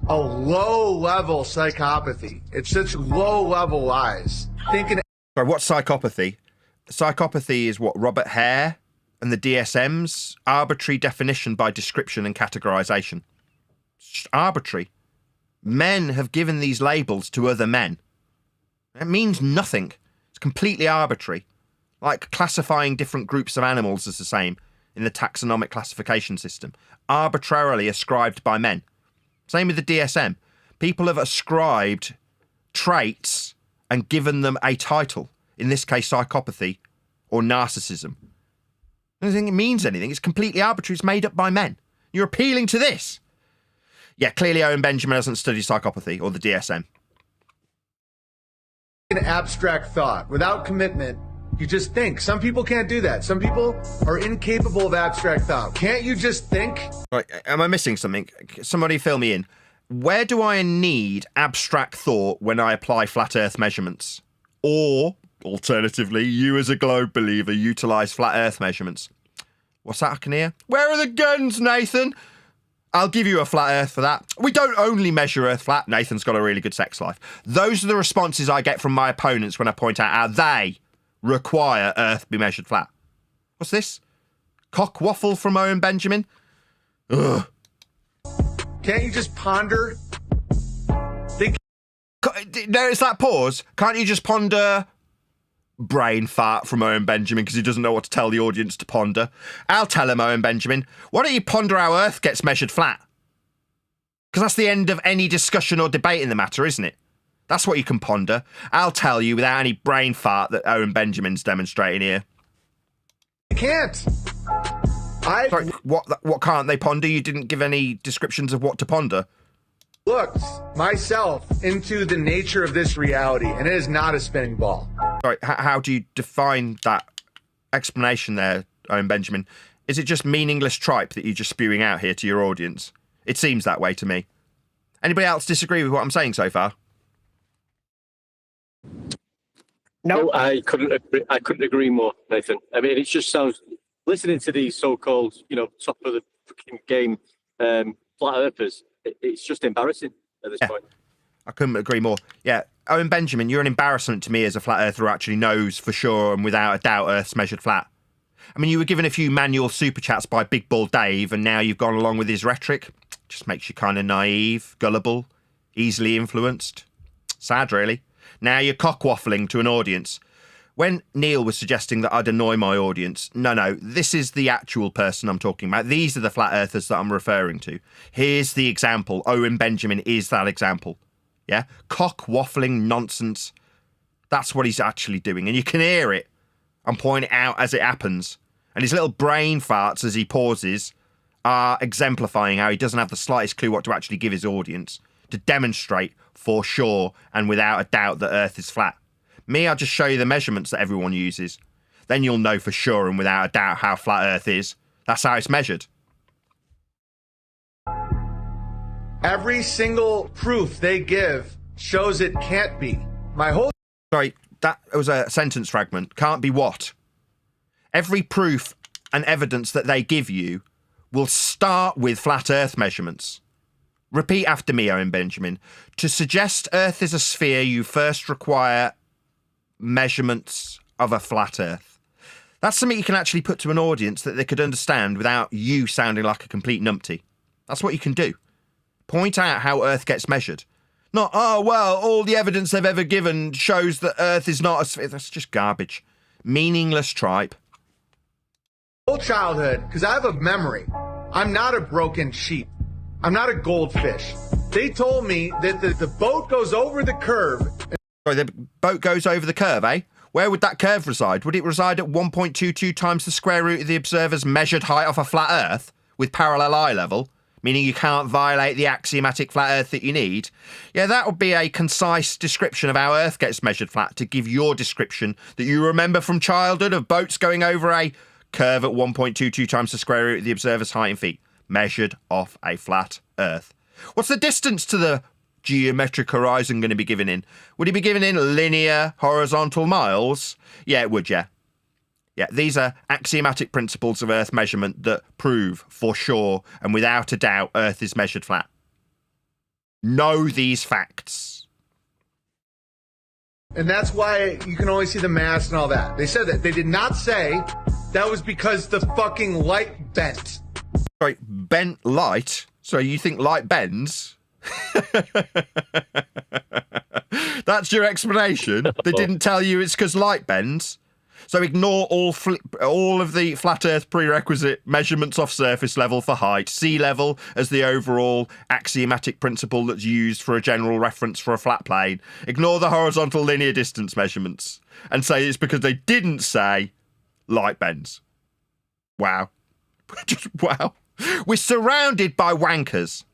low-level psychopathy. It's such low-level lies. Thinking. Sorry, what's psychopathy? Psychopathy is what Robert Hare and the DSM's arbitrary definition by description and categorization. It's just arbitrary. Men have given these labels to other men. It means nothing. It's completely arbitrary. Like classifying different groups of animals as the same in the taxonomic classification system. Arbitrarily ascribed by men. Same with the DSM. People have ascribed traits and given them a title. In this case, psychopathy or narcissism. I don't think it means anything. It's completely arbitrary. It's made up by men. You're appealing to this. Yeah, clearly Owen Benjamin hasn't studied psychopathy or the DSM. An abstract thought without commitment. You just think. Some people can't do that. Some people are incapable of abstract thought. Can't you just think? Right, am I missing something? Somebody fill me in. Where do I need abstract thought when I apply flat Earth measurements? Or, alternatively, you as a globe believer utilise flat Earth measurements? What's that I can hear? Where are the guns, Nathan? I'll give you a flat Earth for that. We don't only measure Earth flat. Nathan's got a really good sex life. Those are the responses I get from my opponents when I point out how they require Earth be measured flat. What's this? Cock waffle from Owen Benjamin? Ugh. Can't you just ponder? Notice that pause? Can't you just ponder? Brain fart from Owen Benjamin because he doesn't know what to tell the audience to ponder. I'll tell him, Owen Benjamin. Why don't you ponder how Earth gets measured flat? Because that's the end of any discussion or debate in the matter, isn't it? That's what you can ponder. I'll tell you without any brain fart that Owen Benjamin's demonstrating here. You can't. Sorry, what can't they ponder? You didn't give any descriptions of what to ponder. Looked myself into the nature of this reality, and it is not a spinning ball. Sorry, how do you define that explanation there, Owen Benjamin? Is it just meaningless tripe that you're just spewing out here to your audience? It seems that way to me. Anybody else disagree with what I'm saying so far? No, I couldn't agree more, Nathan. I mean, it just sounds, listening to these so-called, top of the fucking game flat earthers, it's just embarrassing at this point. I couldn't agree more. Yeah, Owen Benjamin, you're an embarrassment to me as a flat earther who actually knows for sure and without a doubt Earth's measured flat. I mean, you were given a few manual super chats by Big Bull Dave, and now you've gone along with his rhetoric. Just makes you kind of naive, gullible, easily influenced. Sad, really. Now you're cock waffling to an audience. When Neil was suggesting that I'd annoy my audience, no, this is the actual person I'm talking about. These are the flat earthers that I'm referring to. Here's the example. Owen Benjamin is that example. Yeah? Cock waffling nonsense. That's what he's actually doing. And you can hear it. I'm pointing it out as it happens. And his little brain farts as he pauses are exemplifying how he doesn't have the slightest clue what to actually give his audience to demonstrate for sure and without a doubt that Earth is flat. Me, I'll just show you the measurements that everyone uses. Then you'll know for sure and without a doubt how flat Earth is. That's how it's measured. Every single proof they give shows it can't be. My whole... Sorry, that was a sentence fragment. Can't be what? Every proof and evidence that they give you will start with flat Earth measurements. Repeat after me, Owen Benjamin. To suggest Earth is a sphere, you first require measurements of a flat Earth. That's something you can actually put to an audience that they could understand without you sounding like a complete numpty. That's what you can do. Point out how Earth gets measured. Not, oh, well, all the evidence they've ever given shows that Earth is not a sphere. That's just garbage. Meaningless tripe. whole childhood, because I have a memory, I'm not a broken sheep. I'm not a goldfish. They told me that the boat goes over the curve. Sorry, the boat goes over the curve, eh? Where would that curve reside? Would it reside at 1.22 times the square root of the observer's measured height off a flat Earth with parallel eye level, meaning you can't violate the axiomatic flat Earth that you need? Yeah, that would be a concise description of how Earth gets measured flat to give your description that you remember from childhood of boats going over a curve at 1.22 times the square root of the observer's height in feet, measured off a flat Earth. What's the distance to the geometric horizon going to be given in? Would it be given in linear, horizontal miles? Yeah, it would, yeah. Yeah, these are axiomatic principles of Earth measurement that prove for sure and without a doubt Earth is measured flat. Know these facts. And that's why you can only see the mass and all that. They said that. They did not say that was because the fucking light bent. Sorry, bent light? So you think light bends? That's your explanation? They didn't tell you it's because light bends? So ignore all of the flat Earth prerequisite measurements off surface level for height, sea level as the overall axiomatic principle that's used for a general reference for a flat plane. Ignore the horizontal linear distance measurements and say it's because they didn't say light bends. Wow. Just wow. We're surrounded by wankers.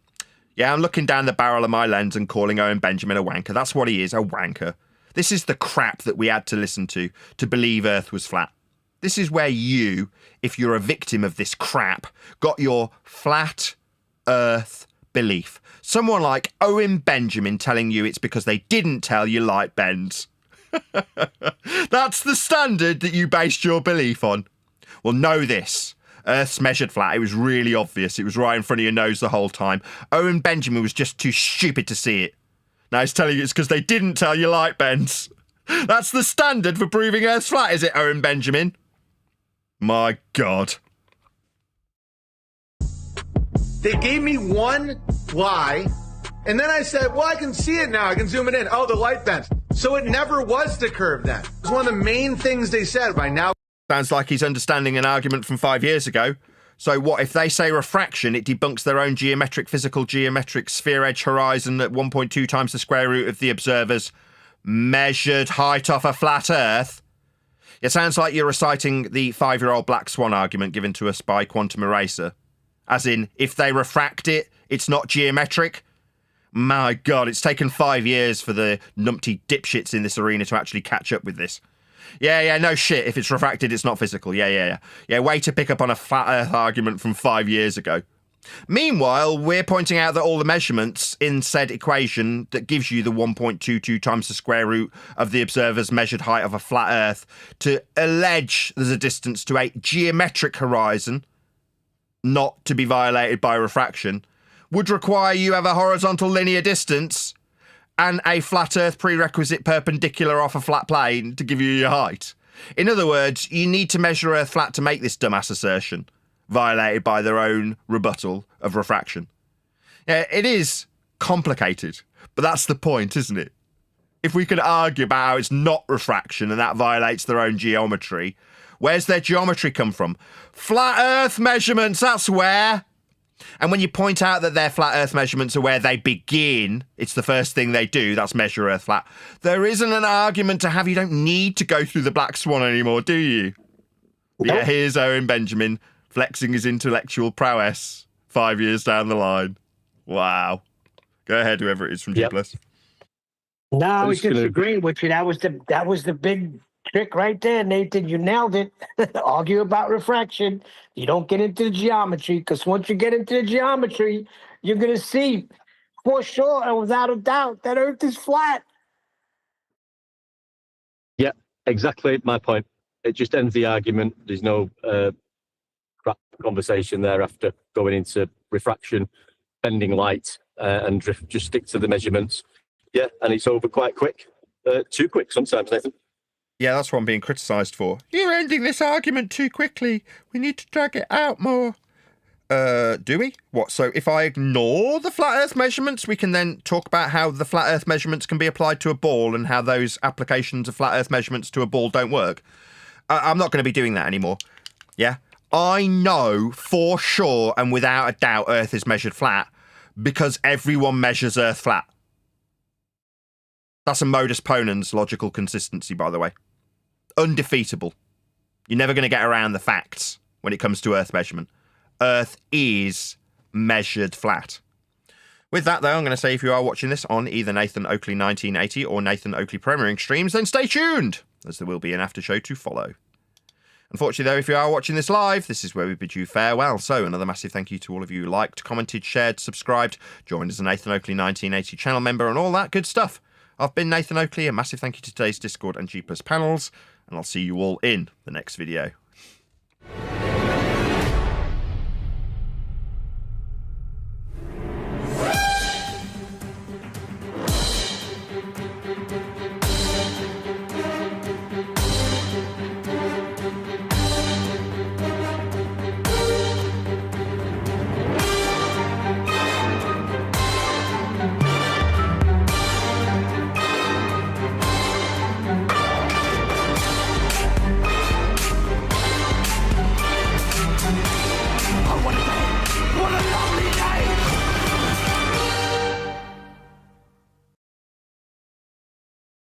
Yeah, I'm looking down the barrel of my lens and calling Owen Benjamin a wanker. That's what he is, a wanker. This is the crap that we had to listen to believe Earth was flat. This is where you, if you're a victim of this crap, got your flat Earth belief. Someone like Owen Benjamin telling you it's because they didn't tell you light bends. That's the standard that you based your belief on. Well, know this. Earth's measured flat. It was really obvious. It was right in front of your nose the whole time. Owen Benjamin was just too stupid to see it. Now he's telling you it's because they didn't tell you light bends. That's the standard for proving Earth's flat, is it, Owen Benjamin? My God. They gave me one lie, and then I said, well, I can see it now. I can zoom it in. Oh, the light bends. So it never was the curve then. It was one of the main things they said. By now, sounds like he's understanding an argument from 5 years ago. So what, if they say refraction, it debunks their own physical geometric sphere edge horizon at 1.2 times the square root of the observer's measured height off a flat Earth? It sounds like you're reciting the 5-year-old black swan argument given to us by Quantum Eraser. As in, if they refract it, it's not geometric. My God, it's taken 5 years for the numpty dipshits in this arena to actually catch up with this. Yeah, no shit. If it's refracted, it's not physical. Yeah, way to pick up on a flat Earth argument from 5 years ago. Meanwhile, we're pointing out that all the measurements in said equation that gives you the 1.22 times the square root of the observer's measured height of a flat Earth to allege there's a distance to a geometric horizon, not to be violated by refraction, would require you have a horizontal linear distance and a flat Earth prerequisite perpendicular off a flat plane to give you your height. In other words, you need to measure Earth flat to make this dumbass assertion, violated by their own rebuttal of refraction. Yeah, it is complicated, but that's the point, isn't it? If we could argue about how it's not refraction and that violates their own geometry, where's their geometry come from? Flat Earth measurements, that's where. And when you point out that their flat Earth measurements are where they begin, it's the first thing they do, that's measure Earth flat, there isn't an argument to have. You don't need to go through the black swan anymore, do you? Yeah, here's Owen Benjamin flexing his intellectual prowess 5 years down the line. Wow. Go ahead, whoever it is from G+. No, I was just agreeing with you. That was the big trick right there, Nathan. You nailed it. Argue about refraction. You don't get into the geometry, because once you get into the geometry, you're going to see for sure and without a doubt that Earth is flat. Yeah, exactly my point. It just ends the argument. There's no crap conversation there after going into refraction, bending light, and just stick to the measurements. Yeah, and it's over quite quick. Too quick sometimes, Nathan. Yeah, that's what I'm being criticised for. You're ending this argument too quickly. We need to drag it out more. Do we? What, so if I ignore the flat Earth measurements, we can then talk about how the flat Earth measurements can be applied to a ball and how those applications of flat Earth measurements to a ball don't work? I'm not going to be doing that anymore. Yeah? I know for sure and without a doubt Earth is measured flat because everyone measures Earth flat. That's a modus ponens logical consistency, by the way. Undefeatable. You're never going to get around the facts when it comes to Earth measurement. Earth is measured flat. With that, though, I'm going to say if you are watching this on either Nathan Oakley 1980 or Nathan Oakley Premiering streams, then stay tuned, as there will be an after show to follow. Unfortunately, though, if you are watching this live, this is where we bid you farewell. So another massive thank you to all of you who liked, commented, shared, subscribed, joined as a Nathan Oakley 1980 channel member and all that good stuff. I've been Nathan Oakley. A massive thank you to today's Discord and G+ panels, and I'll see you all in the next video.